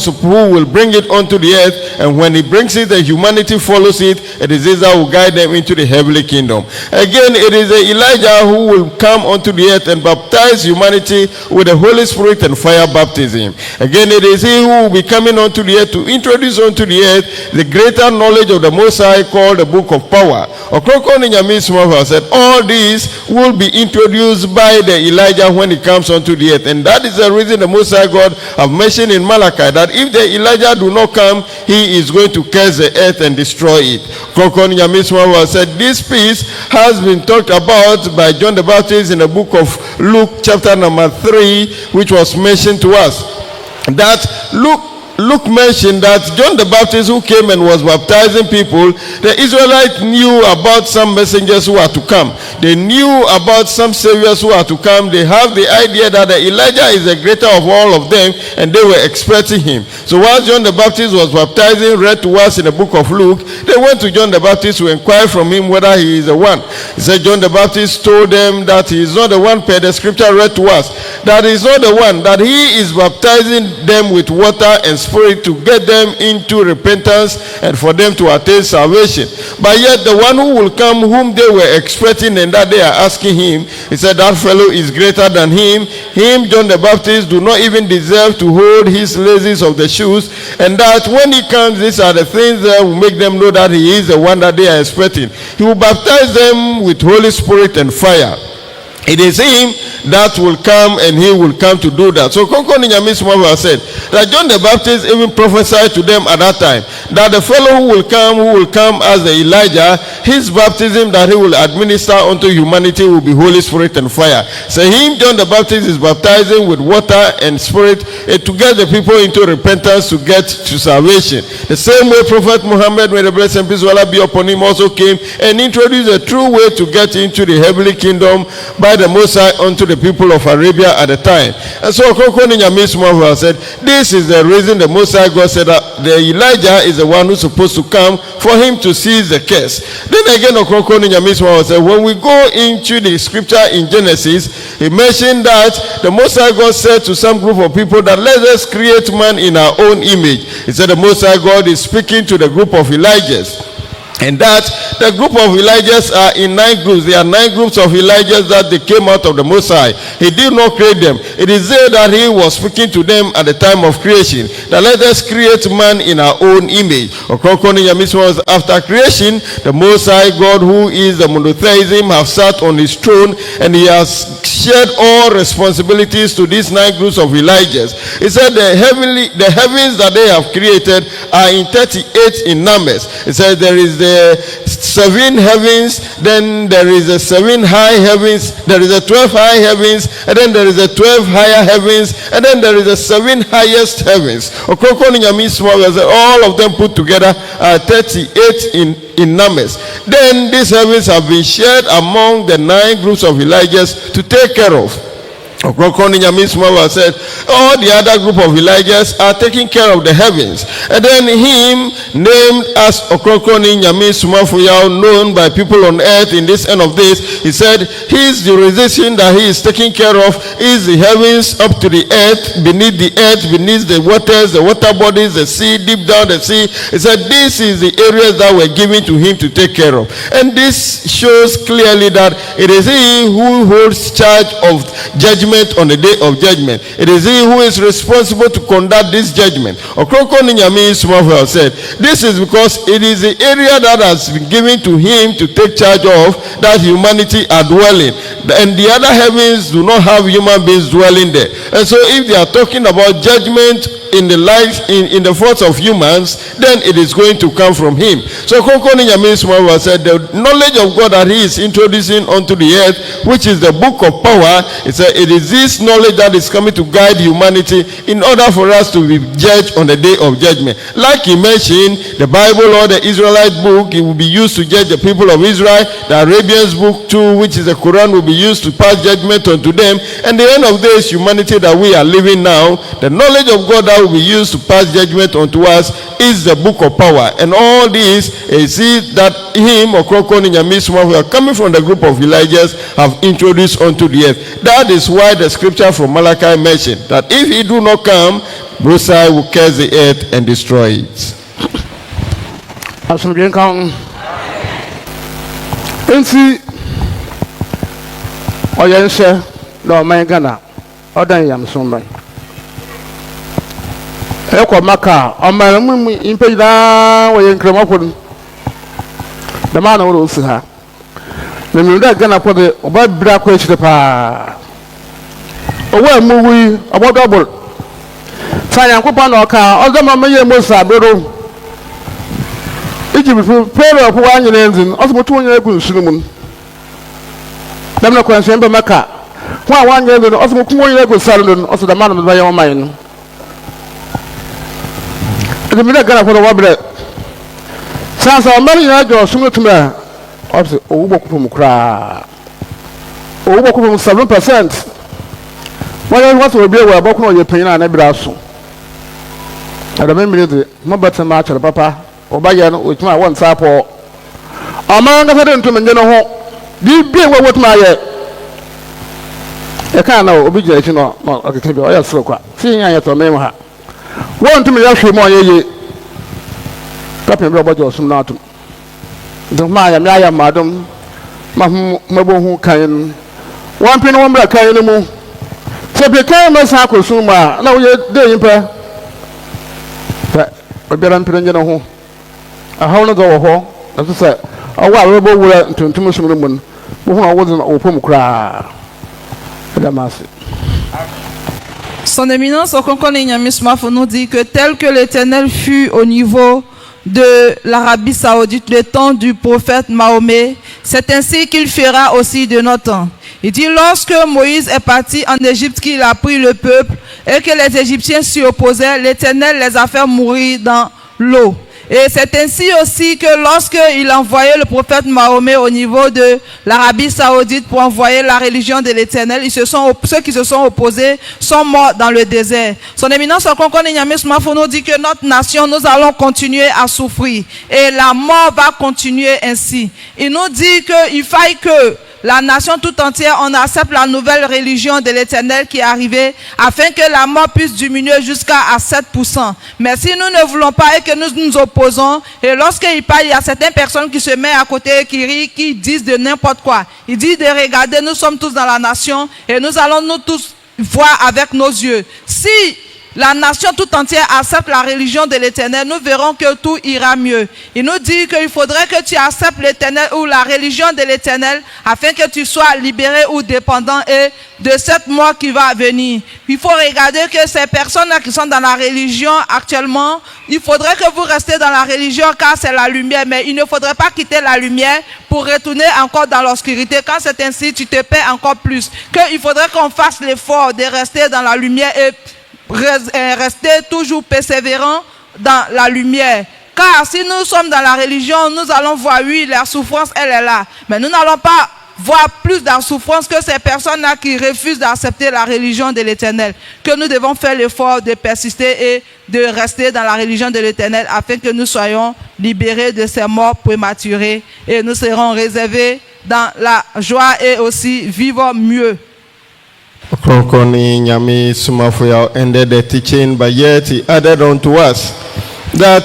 will bring it onto the earth, and when he brings it, the humanity follows it. It is Israel who will guide them into the heavenly kingdom. Again, it is Elijah who will come onto the earth and baptize humanity with the Holy Spirit and fire baptism. Again, it is he who will be coming onto the earth to introduce onto the earth the greater knowledge of the Most High, called the Book of Power. Ɔkrɔnkrɔnyi Nyame Somafo said all these will be introduced by the Elijah when he comes onto the earth. And that is the reason the Most High God have mentioned in Malachi that if the Elijah do not come, he is going to curse the earth and destroy it. Ɔkrɔnkrɔnyi Nyame Somafo said this peace has been talked about by John the Baptist in the book of Luke chapter number 3, which was mentioned to us. That Luke mentioned that John the Baptist, who came and was baptizing people, the Israelites knew about some messengers who are to come. They knew about some saviors who are to come. They have the idea that the Elijah is the greater of all of them, and they were expecting him. So while John the Baptist was baptizing, read to us in the book of Luke, they went to John the Baptist to inquire from him whether he is the one. He said John the Baptist told them that he is not the one, per the scripture read to us, that he is not the one, that he is baptizing them with water and Spirit to get them into repentance and for them to attain salvation. But yet the one who will come, whom they were expecting and that they are asking him, he said that fellow is greater than him. Him, John the Baptist, do not even deserve to hold his laces of the shoes, and that when he comes, these are the things that will make them know that he is the one that they are expecting. He will baptize them with Holy Spirit and fire. It is him that will come, and he will come to do that. So Ɔkrɔnkrɔnyi Nyame Somafo said that John the Baptist even prophesied to them at that time that the fellow who will come as the Elijah, his baptism that he will administer unto humanity will be Holy Spirit and fire. So him, John the Baptist, is baptizing with water and spirit to get the people into repentance, to get to salvation. The same way Prophet Muhammad, may the blessing and peace of Allah be upon him, also came and introduced a true way to get into the heavenly kingdom by the Most High unto the people of Arabia at the time. And so Ɔkrɔnkrɔnyi Nyame Somafo said this is the reason the Most High God said that the Elijah is the one who's supposed to come for him to seize the curse. Then again Ɔkrɔnkrɔnyi Nyame Somafo said when we go into the scripture in Genesis, he mentioned that the Most High God said to some group of people that let us create man in our own image. He said the Most High God is speaking to the group of Elijahs. And that the group of Elijahs are in 9 groups. There are 9 groups of Elijahs that they came out of the Most High. He did not create them. It is there that he was speaking to them at the time of creation. That let us create man in our own image. Ɔkrɔnkrɔnyi Nyame Somafo, after creation, the Most High God, who is the monotheism, have sat on his throne, and he has shared all responsibilities to these 9 groups of Elijahs. He said the heavens that they have created are in 38 in numbers. He said there is the 7 heavens, then there is a 7 high heavens, there is a 12 high heavens, and then there is a 12 higher heavens, and then there is a 7 highest heavens. Ɔkrɔnkrɔnyi Nyame Somafo, all of them put together are 38 in numbers. Then these heavens have been shared among the 9 groups of Elijahs to take care of. Ɔkrɔnkrɔnyi Nyame Somafo said all the other group of Elijahs are taking care of the heavens, and then him named as Ɔkrɔnkrɔnyi Nyame Somafo, known by people on earth in this end of days. He said his jurisdiction that he is taking care of is the heavens up to the earth, beneath the waters, the water bodies, the sea, deep down the sea. He said this is the areas that were given to him to take care of, and this shows clearly that it is he who holds charge of judgment judgment on the day of judgment. It is he who is responsible to conduct this judgment. Ɔkrɔnkrɔnyi Nyame Somafo said, this is because it is the area that has been given to him to take charge of that humanity are dwelling. And the other heavens do not have human beings dwelling there. And so if they are talking about judgment in the life, in the thoughts of humans, then it is going to come from him. So Ɔkrɔnkrɔnyi Nyame Somafo said, the knowledge of God that he is introducing onto the earth, which is the book of power, it is this knowledge that is coming to guide humanity in order for us to be judged on the day of judgment. Like he mentioned, the Bible or the Israelite book, it will be used to judge the people of Israel. The Arabians book too, which is the Quran, will be used to pass judgment unto them. And the end of this humanity that we are living now, the knowledge of God that will be used to pass judgment unto us is the book of power. And all this is it that him, Ɔkrɔnkrɔnyi Nyame Somafo, coming from the group of Elijahs, have introduced unto the earth. That is why the scripture from Malachi mentioned that if he do not come, Brosai will curse the earth and destroy it. Asomdwe nka enti ɔyɛ nhyɛ na ɔman Ghana ɔdan yamsom ban ɛkɔ maka ɔman mu impe nyinaa wɔyɛ nkramɔfo no dɛm na wɔrɔ osi ha na mmiri dɛ Ghana pɔ de ɔba bira kɔ akyire paa ɔwɔ emu wi ɔbɔ dɔbol saa Nyankopɔn na ɔka ɔdɔ ma mɛyɛ Mose abero Egypt Pharaoh ko wa nyina nzin ɔsɛ moto nyina gu nsu mu dɛm na kwanhyɛn bɛ maka ho a wa nyina nzin ɔsɛ mokum nyina gu sare no ɔsɛ dɛm na bɛyɛ ɔman no ɛdɛm dɛ Ghana pɔ de wɔbrɛ sansa ɔman nyina jɔ sum tum a ɔsɛ owu bɔ kopom koraa owu bɔ kopom 7%. wɔyɛ wɔsɛ obi wɔ abɔ kono yɛ panyin a na bira so ɛdɛm mmiri de mo bɛtɛ ma akyerɛ papa ɔbayɛ no otuma wɔn nsa pɔ ɔman nkasa de ntum nye no ho bibie wɔ wɔtuma ayɛ ɛka na obi gyina akyi no ɔkeke bi ɔyɛ soro kwa si nya yɛ tɔ mɛm ha wɔn ntum yɛ hwɛ mu ɔyɛ ye kapɛn bi ɔbɔ gye ɔsum na atum ntum ma ayɛ ayɛ madom ma ho mabɔ ho kan wɔn pin wɔn bra kan no mu sɛ bi kan ma sa akɔ sum ma na wɔyɛ de yimpa pɛ obiara mpere nye no ho ahaw no go ho na sɛ ɔwɔ a wɔbɔ wura ntuntum sum no mu no wo ho ɔwɔ de ɔpɔ mu kraa damasi. Son éminence Ɔkrɔnkrɔnyi Nyame Somafo nous dit que tel que l'Éternel fut au niveau de l'Arabie Saoudite le temps du prophète Mahomet, c'est ainsi qu'il fera aussi de notre temps. Il dit lorsque Moïse est parti en Égypte, qu'il a pris le peuple et que les Égyptiens s'y opposaient, l'Éternel les a fait mourir dans l'eau. Et c'est ainsi aussi que lorsqu'il envoyait le prophète Mahomet au niveau de l'Arabie Saoudite pour envoyer la religion de l'Éternel, ceux qui se sont opposés sont morts dans le désert. Son éminence Ɔkrɔnkrɔnyi Nyame Somafo nous dit que notre nation, nous allons continuer à souffrir et la mort va continuer ainsi. Il nous dit qu'il faille que la nation tout entière, on accepte la nouvelle religion de l'Éternel qui est arrivée afin que la mort puisse diminuer jusqu'à 7%. Mais si nous ne voulons pas et que nous nous opposons, et lorsqu'il parle, il y a certaines personnes qui se mettent à côté, qui rient, qui disent de n'importe quoi. Il dit de regarder, nous sommes tous dans la nation et nous allons nous tous voir avec nos yeux. Si la nation tout entière accepte la religion de l'Éternel, nous verrons que tout ira mieux. Il nous dit qu'il faudrait que tu acceptes l'Éternel ou la religion de l'Éternel afin que tu sois libéré ou dépendant et de cette mort qui va venir. Il faut regarder que ces personnes qui sont dans la religion actuellement, il faudrait que vous restez dans la religion car c'est la lumière, mais il ne faudrait pas quitter la lumière pour retourner encore dans l'obscurité. Quand c'est ainsi, tu te perds encore plus. Il faudrait qu'on fasse l'effort de rester dans la lumière et rester toujours persévérant dans la lumière. Car si nous sommes dans la religion, nous allons voir, oui, la souffrance, elle est là. Mais nous n'allons pas voir plus de souffrance que ces personnes-là qui refusent d'accepter la religion de l'Éternel. Que nous devons faire l'effort de persister et de rester dans la religion de l'Éternel afin que nous soyons libérés de ces morts prématurées et nous serons réservés dans la joie et aussi vivre mieux. Ɔkrɔnkrɔnyi Nyame Somafo ended the teaching, but yet he added on to us that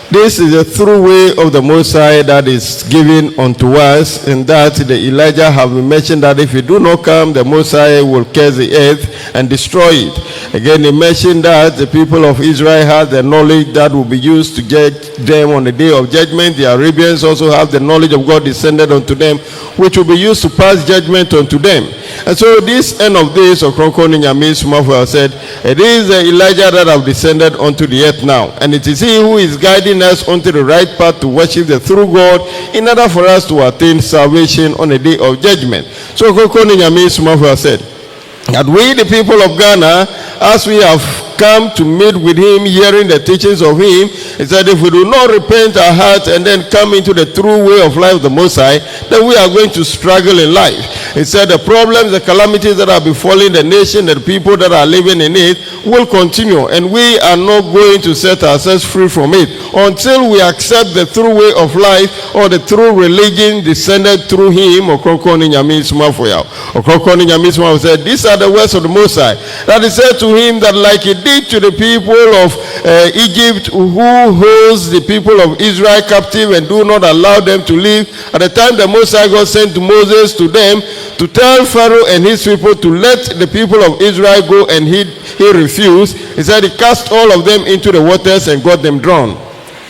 This is a through way of the Most High that is given unto us, and that the Elijah have mentioned that if he do not come, the Most High will curse the earth and destroy it. Again, he mentioned that the people of Israel had the knowledge that will be used to judge them on the day of judgment. The Arabians also have the knowledge of God descended unto them, which will be used to pass judgment unto them. And so this end of this, Ɔkrɔnkrɔnyi Nyame Somafo said, it is the Elijah that have descended unto the earth now, and it is he who is guiding us onto the right path to worship the true God in order for us to attain salvation on the day of judgment. So Ɔkrɔnkrɔnyi Nyame Somafo said that we, the people of Ghana, as we have come to meet with him, hearing the teachings of him, he said if we do not repent our hearts and then come into the true way of life of the Most High, then we are going to struggle in life. He said the problems, the calamities that are befalling the nation, the people that are living in it, will continue, and we are not going to set ourselves free from it until we accept the true way of life, or the true religion descended through him. Ɔkrɔnkrɔnyi Nyame Somafo Ɔkrɔnkrɔnyi Nyame Somafo said, these are the words of the Most High, that he said to him that like he did to the people of Egypt, who holds the people of Israel captive and do not allow them to live, at the time the Most High God sent Moses to them to tell Pharaoh and his people to let the people of Israel go, and he refused. He said he cast all of them into the waters and got them drowned.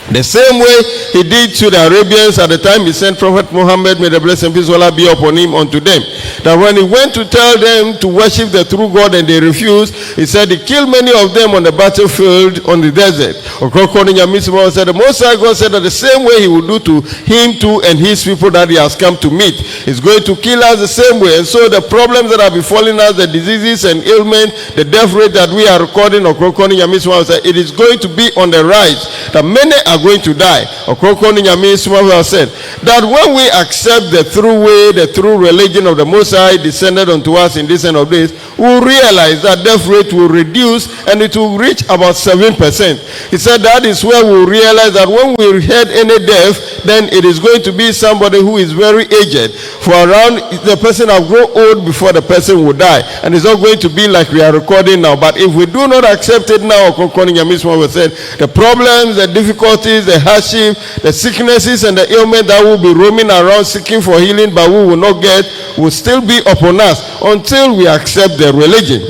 The same way he did to the Arabians at the time he sent Prophet Muhammad, may the blessing and peace of Allah be upon him, unto them. That when he went to tell them to worship the true God and they refused, he said he killed many of them on the battlefield on the desert. Ɔkrɔnkrɔnyi Nyame Somafo said the Most High God said that the same way he will do to him too and his people that he has come to meet. He's going to kill us the same way. And so the problems that are befalling us, the diseases and ailments, the death rate that we are recording, Ɔkrɔnkrɔnyi Nyame Somafo said it is going to be on the rise, that many are going to die. Ɔkrɔnkrɔnyi Nyame Somafo said that when we accept the true way, the true religion of the Most High descended unto us in this end of days, we will realize that death rate will reduce and it will reach about 7%. He said that is where we will realize that when we had any death, then it is going to be somebody who is very aged. For around the person have grown old before the person will die, and it's not going to be like we are recording now. But if we do not accept it now, Ɔkrɔnkrɔnyi Nyame Somafo said the problems, the difficulties, the hardship, the sicknesses and the ailment that will be roaming around seeking for healing but we will not get, will still be upon us until we accept the religion.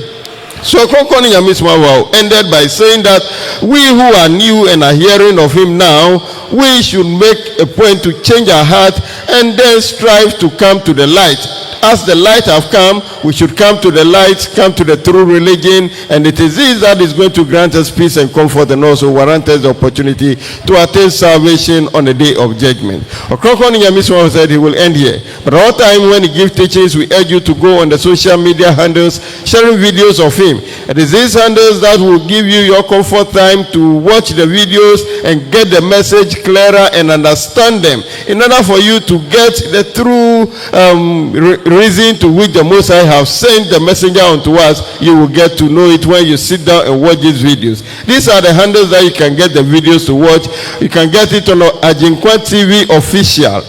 So Ɔkrɔnkrɔnyi Nyame Somafo ended by saying that we who are new and are hearing of him now, we should make a point to change our heart and then strive to come to the light. As the light have come, we should come to the light, come to the true religion, and it is this that is going to grant us peace and comfort, and also warrant us the opportunity to attain salvation on the day of judgment. Ɔkrɔnkrɔnyi Nyame Somafo said he will end here. But all time when he gives teachings, we urge you to go on the social media handles, sharing videos of him. It is these handles that will give you your comfort time to watch the videos and get the message clearer and understand them, in order for you to get the true reason to which the Most High have sent the messenger unto us. You will get to know it when you sit down and watch these videos. These are the handles that you can get the videos to watch. You can get it on Ajinkwa TV official.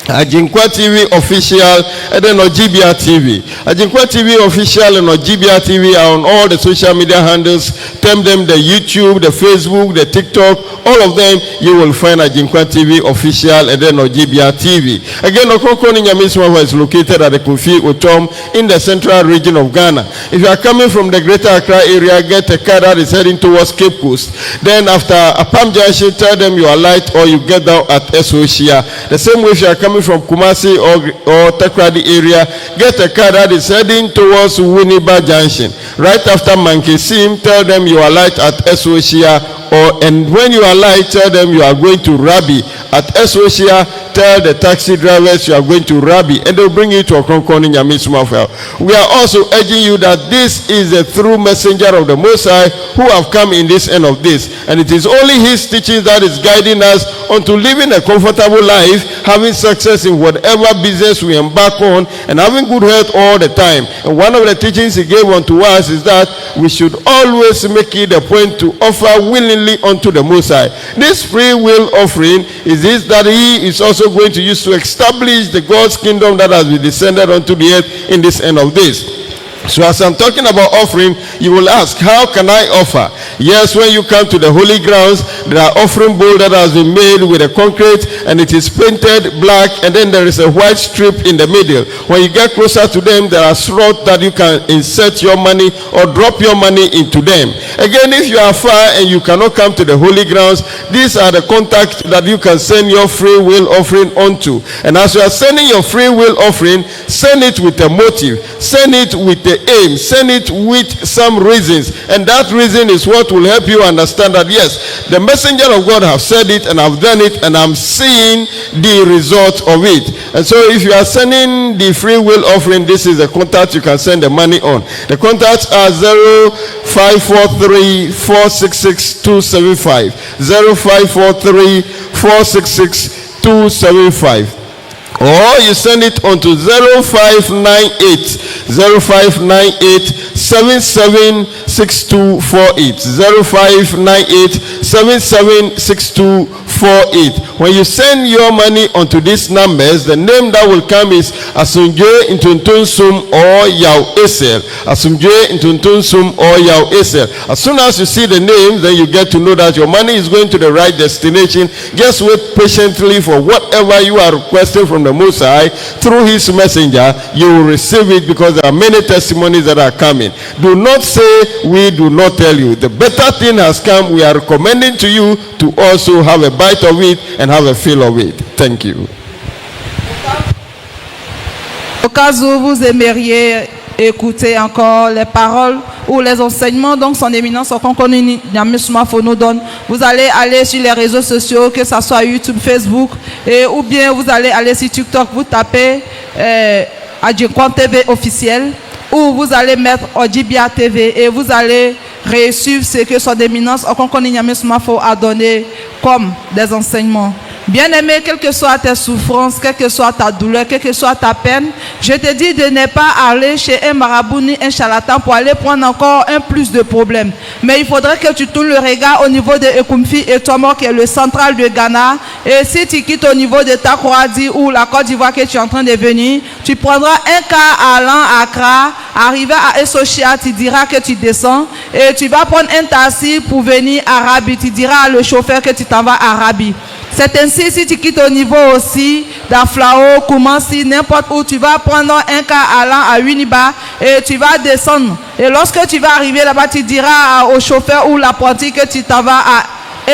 Ajinkwa TV official, and then Ojibia TV. Ajinkwa TV official and Ojibia TV are on all the social media handles. Term them the YouTube, the Facebook, the TikTok, all of them. You will find Ajinkwa TV official and then Ojibia TV. Again, Ɔkrɔnkrɔnyi Nyame Somafo is located at the Kofi Otom in the central region of Ghana. If you are coming from the Greater Accra area, get a car that is heading towards Cape Coast. Then after Apam Junction, tell them you are light, or you get down at Esoshia. The same way if you are coming from Kumasi or Takrady area, get a car that is heading towards Winneba Junction. Right after Mankesim, tell them you are light at Esoshia, and when you are light, tell them you are going to Rabi. At Esoshia, tell the taxi drivers you are going to Rabi, and they'll bring you to Ɔkrɔnkrɔnyi Nyame Somafo. We are also urging you that this is a true messenger of the Most High who have come in this end of this, and it is only his teachings that is guiding us onto living a comfortable life, having success in whatever business we embark on, and having good health all the time. And one of the teachings he gave unto us is that we should always make it a point to offer willingly unto the Most High. This free will offering is this that he is also going to use to establish the God's kingdom that has been descended unto the earth in this end of this. So as I'm talking about offering, you will ask, how can I offer? Yes, when you come to the holy grounds, there are offering bowl that has been made with a concrete and it is painted black, and then there is a white strip in the middle. When you get closer to them, there are slots that you can insert your money or drop your money into them. Again, if you are far and you cannot come to the holy grounds, these are the contacts that you can send your free will offering onto. And as you are sending your free will offering, send it with a motive, send it with the aim, send it with some reasons, and that reason is what will help you understand that yes, the messenger of God have said it and I've done it and I'm seeing the result of it. And so if you are sending the free will offering, this is the contact you can send the money on. The contacts are 0543 466 275, 0543 466 275. Or you send it on to 0598 776248, 0598 776248. When you send your money onto these numbers, the name that will come is Asunje Intuntonsum or Yawoh Esel. Asunje Intuntonsum or Yawoh Esel. As soon as you see the name, then you get to know that your money is going to the right destination. Just wait patiently for whatever you are requesting from the Most High through His messenger. You will receive it, because there are many testimonies that are coming. Do not say we do not tell you. The better thing has come. We are recommending to you to also have a bite of it and have a feel of it. Thank you. Au cas où vous aimeriez écouter encore les paroles ou les enseignements, donc son éminence Ɔkrɔnkrɔnyi Nyame Somafo nous donne, vous allez aller sur les réseaux sociaux, que ce soit YouTube, Facebook, ou bien vous allez aller sur TikTok, vous tapez Adjekwan TV officiel, ou vous allez mettre Odibia TV et vous allez réussir ce que son éminence Ɔkrɔnkrɔnyi Nyame Somafo a donné comme des enseignements. Bien-aimé, quelles que soient tes souffrances, quelle que soit ta douleur, quelle que soit ta peine, je te dis de ne pas aller chez un marabout ni un charlatan pour aller prendre encore un plus de problèmes. Mais il faudrait que tu tournes le regard au niveau de Ekumfi et Tomo, qui est le central de Ghana. Et si tu quittes au niveau de Takoradi ou la Côte d'Ivoire que tu es en train de venir, tu prendras un car allant à Accra, arrivé à Esochia, tu diras que tu descends et tu vas prendre un taxi pour venir à Rabi. Tu diras à le chauffeur que tu t'en vas à Rabi. C'est ainsi, si tu quittes au niveau aussi d'Aflao, Koumansi, n'importe où, tu vas prendre un car allant à Uniba et tu vas descendre. Et lorsque tu vas arriver là-bas, tu diras au chauffeur ou l'apprenti que tu t'en vas à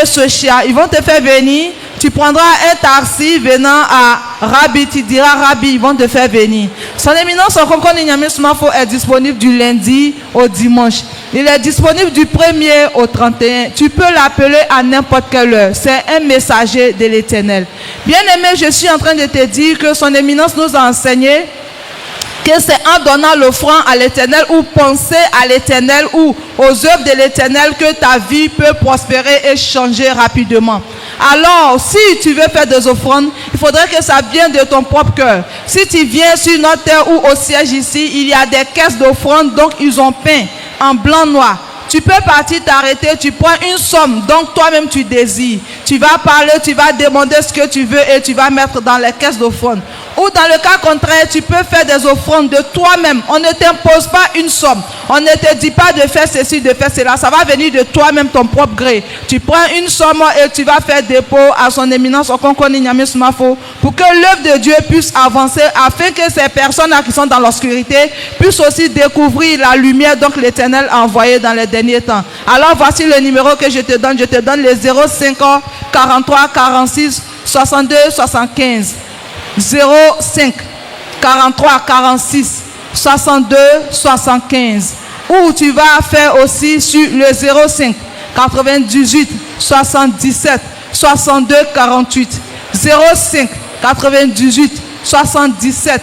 Esochia. Ils vont te faire venir. Tu prendras un taxi venant à Rabi, tu diras Rabi, ils vont te faire venir. Son éminence Ɔkrɔnkrɔnyi Nyame Somafo est disponible du lundi au dimanche. Il est disponible du 1er au 31. Tu peux l'appeler à n'importe quelle heure. C'est un messager de l'Éternel. Bien-aimé, je suis en train de te dire que son éminence nous a enseigné que c'est en donnant l'offrande à l'Éternel ou penser à l'Éternel ou aux œuvres de l'Éternel que ta vie peut prospérer et changer rapidement. Alors, si tu veux faire des offrandes, il faudrait que ça vienne de ton propre cœur. Si tu viens sur notre terre ou au siège ici, il y a des caisses d'offrandes, donc ils ont peint en blanc noir. Tu peux partir t'arrêter, tu prends une somme, donc toi-même tu désires. Tu vas parler, tu vas demander ce que tu veux et tu vas mettre dans les caisses d'offrandes. Ou dans le cas contraire, tu peux faire des offrandes de toi-même. On ne t'impose pas une somme. On ne te dit pas de faire ceci, de faire cela. Ça va venir de toi-même, ton propre gré. Tu prends une somme et tu vas faire dépôt à son éminence Ɔkrɔnkrɔnyi Nyame Somafo pour que l'œuvre de Dieu puisse avancer, afin que ces personnes-là qui sont dans l'obscurité puissent aussi découvrir la lumière, donc l'Éternel a envoyé dans les derniers temps. Alors voici le numéro que je te donne. Je te donne les 05 43 46 62 75. 05 43 46 62 75. Ou tu vas faire aussi sur le 05 98 77 62 48. 05 98 77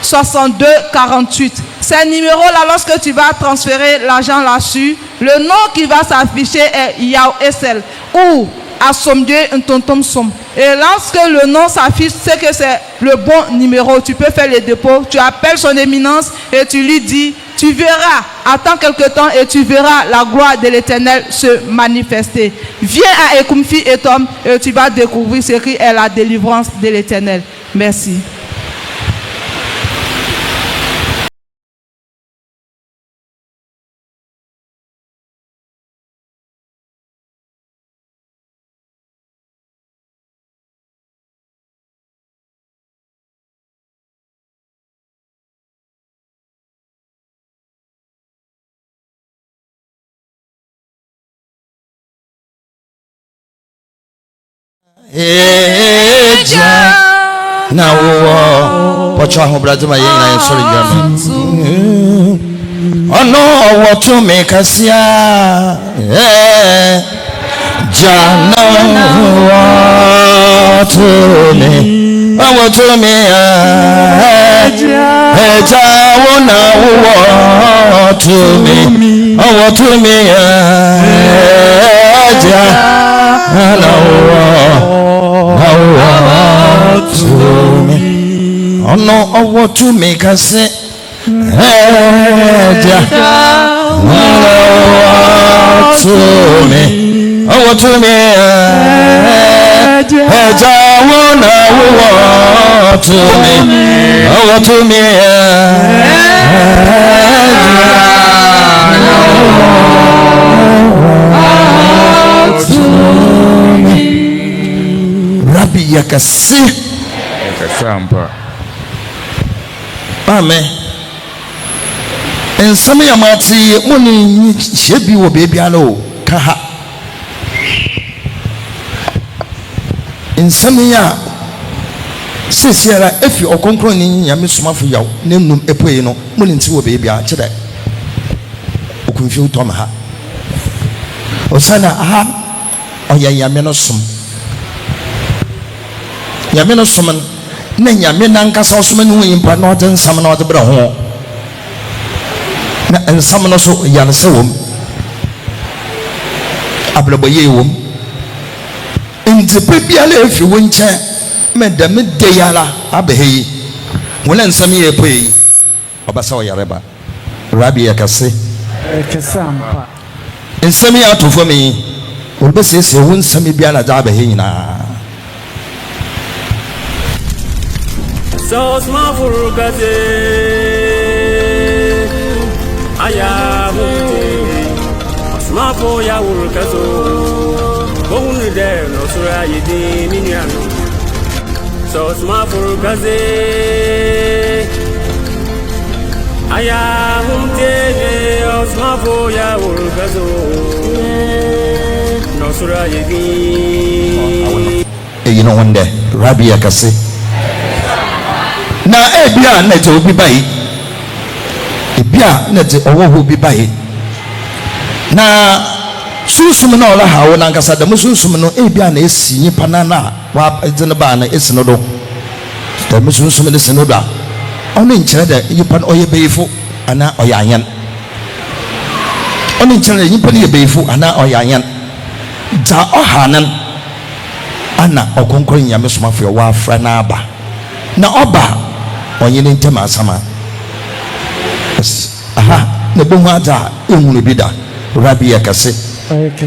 62 48. Ces numéros-là, lorsque tu vas transférer l'argent là-dessus, le nom qui va s'afficher est Yawoh Esel ou Asomdie Ntontomsom. Et lorsque le nom s'affiche, c'est que c'est le bon numéro. Tu peux faire le dépôt, tu appelles son éminence et tu lui dis, tu verras, attends quelque temps et tu verras la gloire de l'Éternel se manifester. Viens à Ekumfi et Tom et tu vas découvrir ce qui est la délivrance de l'Éternel. Merci. eja na wo pocho ho brade ma yen na sorry jama ono wo to me kasia jana wo to me eja wo na wo to me eja na wo to me ono owo to me kase eja na wo to me owo to me eja wo na wo to me owo to me Rabbi yakasi Sampa. Amen. En some yamati muni shebi wo baby alo kaha. En some ya sisiara efi Ɔkrɔnkrɔnyi Nyame Somafo Yawoh nemnum epoe no muni nti wo baby a kyerɛ okunfi utom ha osana aha oya Nyame no som Nyame no som na Nyame nankasa som no impa na ɔde nsam na ɔde bra ho na nsam no so yanse wom ablabɔye wom ntipe bia na efi wo nkyɛn medam de yala abehi wala nsam ye poyi ɔbasa ɔyareba Rabbi yakase Sampa. nsam ya atofo me obesese wo nsam bia na da abehi nyina So Somafo gate Yawoh Somafo Yawoh kaso Bohunu de no sura yedi miniano So Somafo gate Yawoh te Somafo Yawoh kaso no sura yedi you know one day Rabbi yakase na ebia na te obi bai ebia na te owo bi bai na susum na ola hawo na nkasa da susum no ebia na esi nyipa na na wa dzene ba na esi no do da susum ne se no da ono nkyere da nyipa no oye beifo ana oye anyan ono nkyere nyipa ne beifo ana oye anyan da ohanan ana Ɔkrɔnkrɔnyi Nyame Somafo wa afra na aba na oba onye ne ntema asama aha na bohu ada ehunu bi da Rabbi yakase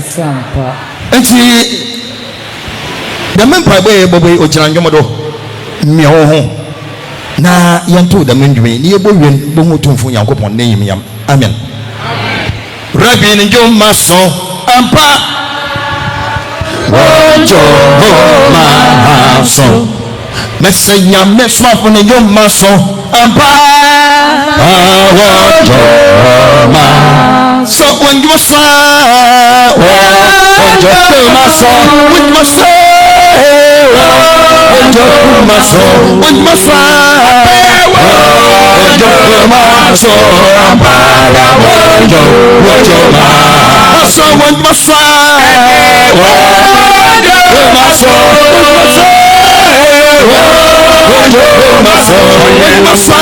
Sampa. enti da mempa boye boboy ogina ndwomodo mmeo ho na yento da mendwumi ni ebowen bohu tumfo Nyankopɔn na yimyam amen Rabbi ni njoma so ampa wojo ma so Mese Nyame Somafo ne njoma so ampa wojo ma so wenjuma so wojo ma so wenjuma so wojo ma so wenjuma so wojo ma so ampa wojo ma so wenjuma so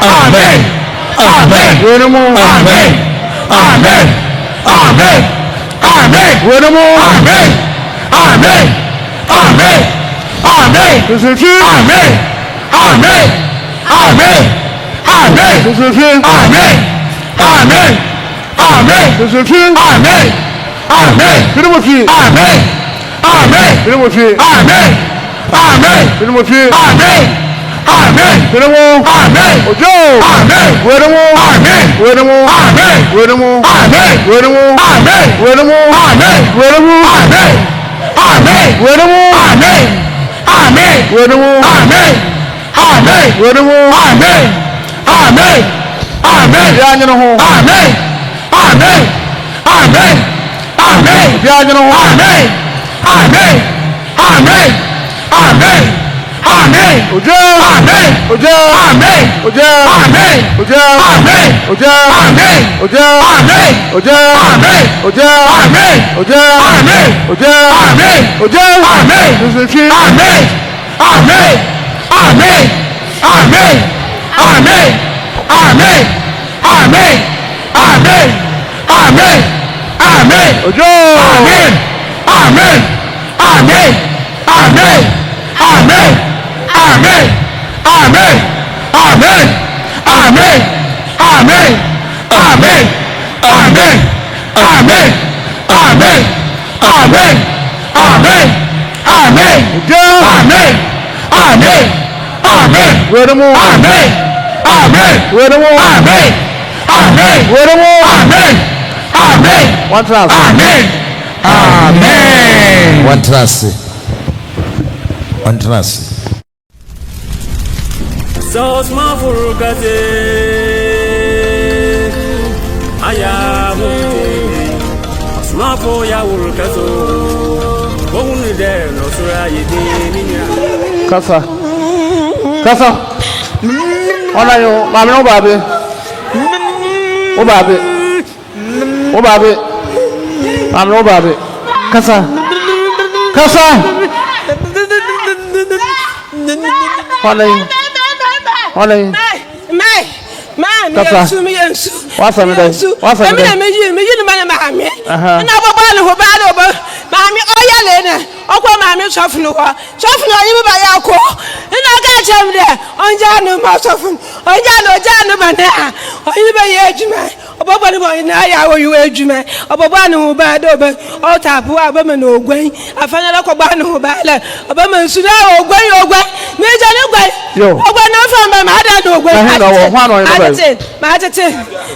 Amen. Amen. Amen. Amen. Amen. Amen. Amen. Amen. Amen. Amen. This is true. Amen. Amen. Amen. Amen. This is true. Amen. Amen. Amen. This is true. Amen. Amen. Amen. Amen. Amen. Amen. Amen. Amen. Amen. Amen. Amen. Amen. Ojo. Amen. Wedemo. Amen. Wedemo. Amen. Wedemo. Amen. Wedemo. Amen. Wedemo. Amen. Wedemo. Amen. Amen. Wedemo. Amen. Amen. Wedemo. Amen. Amen. Wedemo. Amen. Amen. Amen. Bianyino ho. Amen. Amen. Amen. Amen. Bianyino ho. Amen. Amen. Amen. Amen. Amen. Ojo. Amen. Ojo. Amen. Ojo. Amen. Ojo. Amen. Ojo. Amen. Ojo. Amen. Ojo. Amen. Ojo. Amen. Ojo. Amen. Ojo. Amen. Ojo. Amen. This is true. Amen. Amen. Amen. Amen. Amen. Amen. Amen. Amen. Amen. Amen. Ojo. Amen. Amen. Amen. Amen. Amen. Amen. Amen. Amen. Amen. Amen. Amen. Amen. Amen. Amen. Amen. Amen. Amen. Ojo. Amen. Amen. Amen. Wedemo. Amen. Amen. Wedemo. Amen. Amen. Wedemo. Amen. Amen. One trust. Amen. Amen. One trust. One trust. So Somafo kate ayamu Somafo Yawoh kaso ohun de no sura yede ninya Kasa. Kasa. Ona yo, mami no babe. O babe. O babe. Mami no babe. Kasa. Kasa. Ona yo. Ona yo. Kasa. Wasa mi dai. Wasa mi dai. Me yi ma na me. Na baba no ho ba do ba. Mami oyale na. Okwa mami chofunu ho. Chofunu yi ba ya ko. Ina ga chem de. Onja no ma chofunu. Onja no ba na. Oyi ba ye adwuma. Obaba no ba na ya wo yu adwuma. Obaba no ho ba do ba. O tapu aba me no ogwan. Afanya la ko ba no ho ba la. Oba ma nsu na ogwan. Me ja ne gwan. Ogwan na fa ma ma da no ogwan.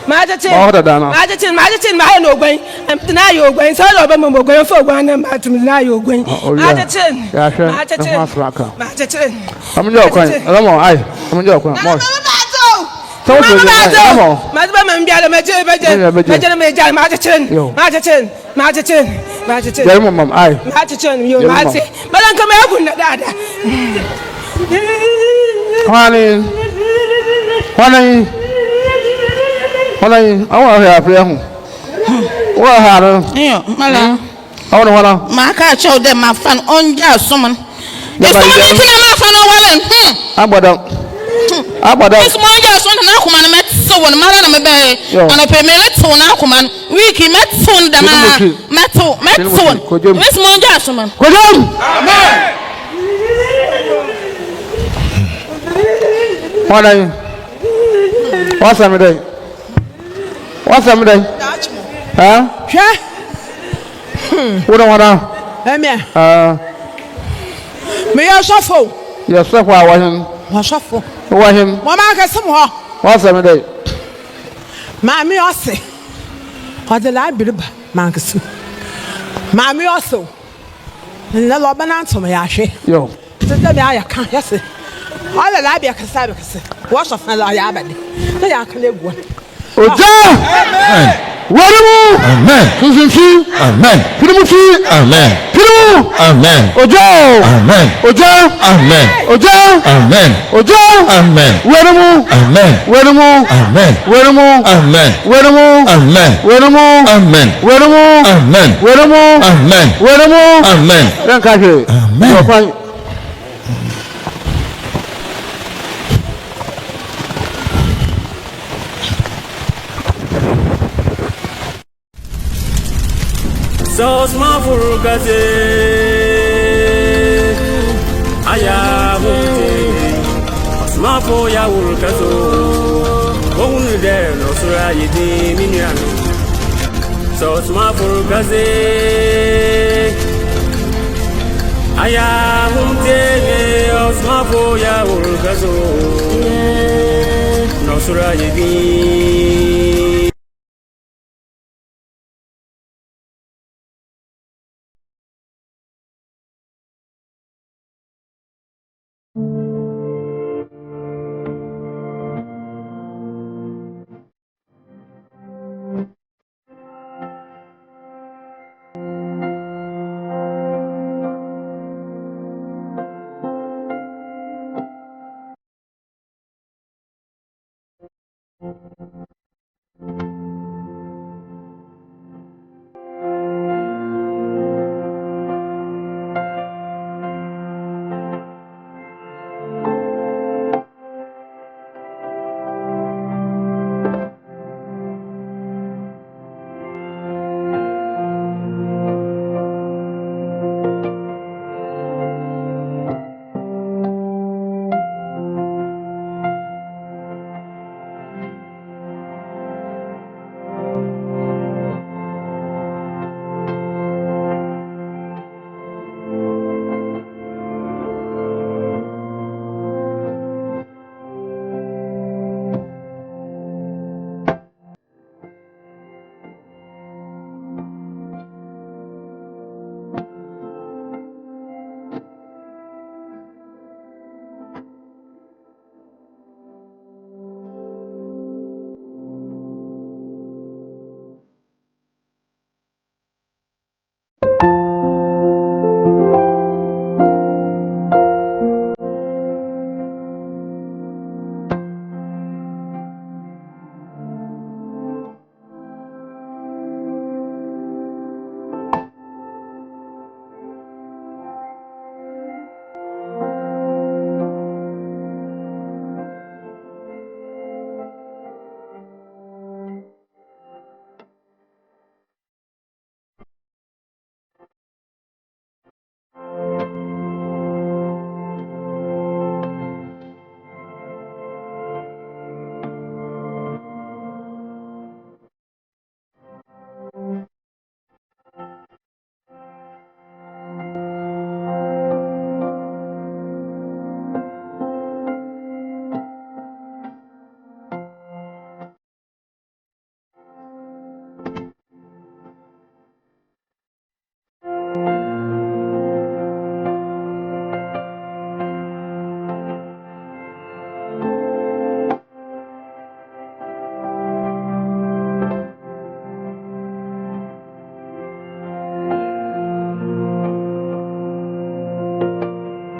Majetin ma no ogwan. Am tena yo ogwan. So do ba mo ogwan fa ogwan na ma tum na yo ogwan. Majetin. I'm your coin. I'm your coin. So Abada. This morning just want to come and met so one man and me and I pay me let so na come and wiki met so da met so this morning just man. Amen. What are you? What's up today? What's up today? Huh? What do you want? Me Somafo. Yes, sir. Why Somafo. Why him? Mama ka sem ho. What's up today? Mami ose. O de la biriba man ka su. Mami ose. Na lo bana ntom ya hwe. Yo. Tete me aya kan yese. O de la bia ka sa be ka se. Wo so fa la ya abade. Na ya kan egu. Oja! Amen. Whatever. Amen. Amen. Amen. Amen. Ojo. Amen. Ojo. Amen. Ojo. Amen. Ojo. Amen. Whatever. Amen. Whatever. Amen. Whatever. Amen. Whatever. Amen. Whatever. Amen. Whatever. Amen. Whatever. Amen. Whatever. Amen. Then catch it. Amen. So Somafo gaze Ayawoh Somafo Yawoh kazo Ohun de no sura yidi miniano So Somafo gaze Ayawoh Somafo Yawoh kazo no sura yidi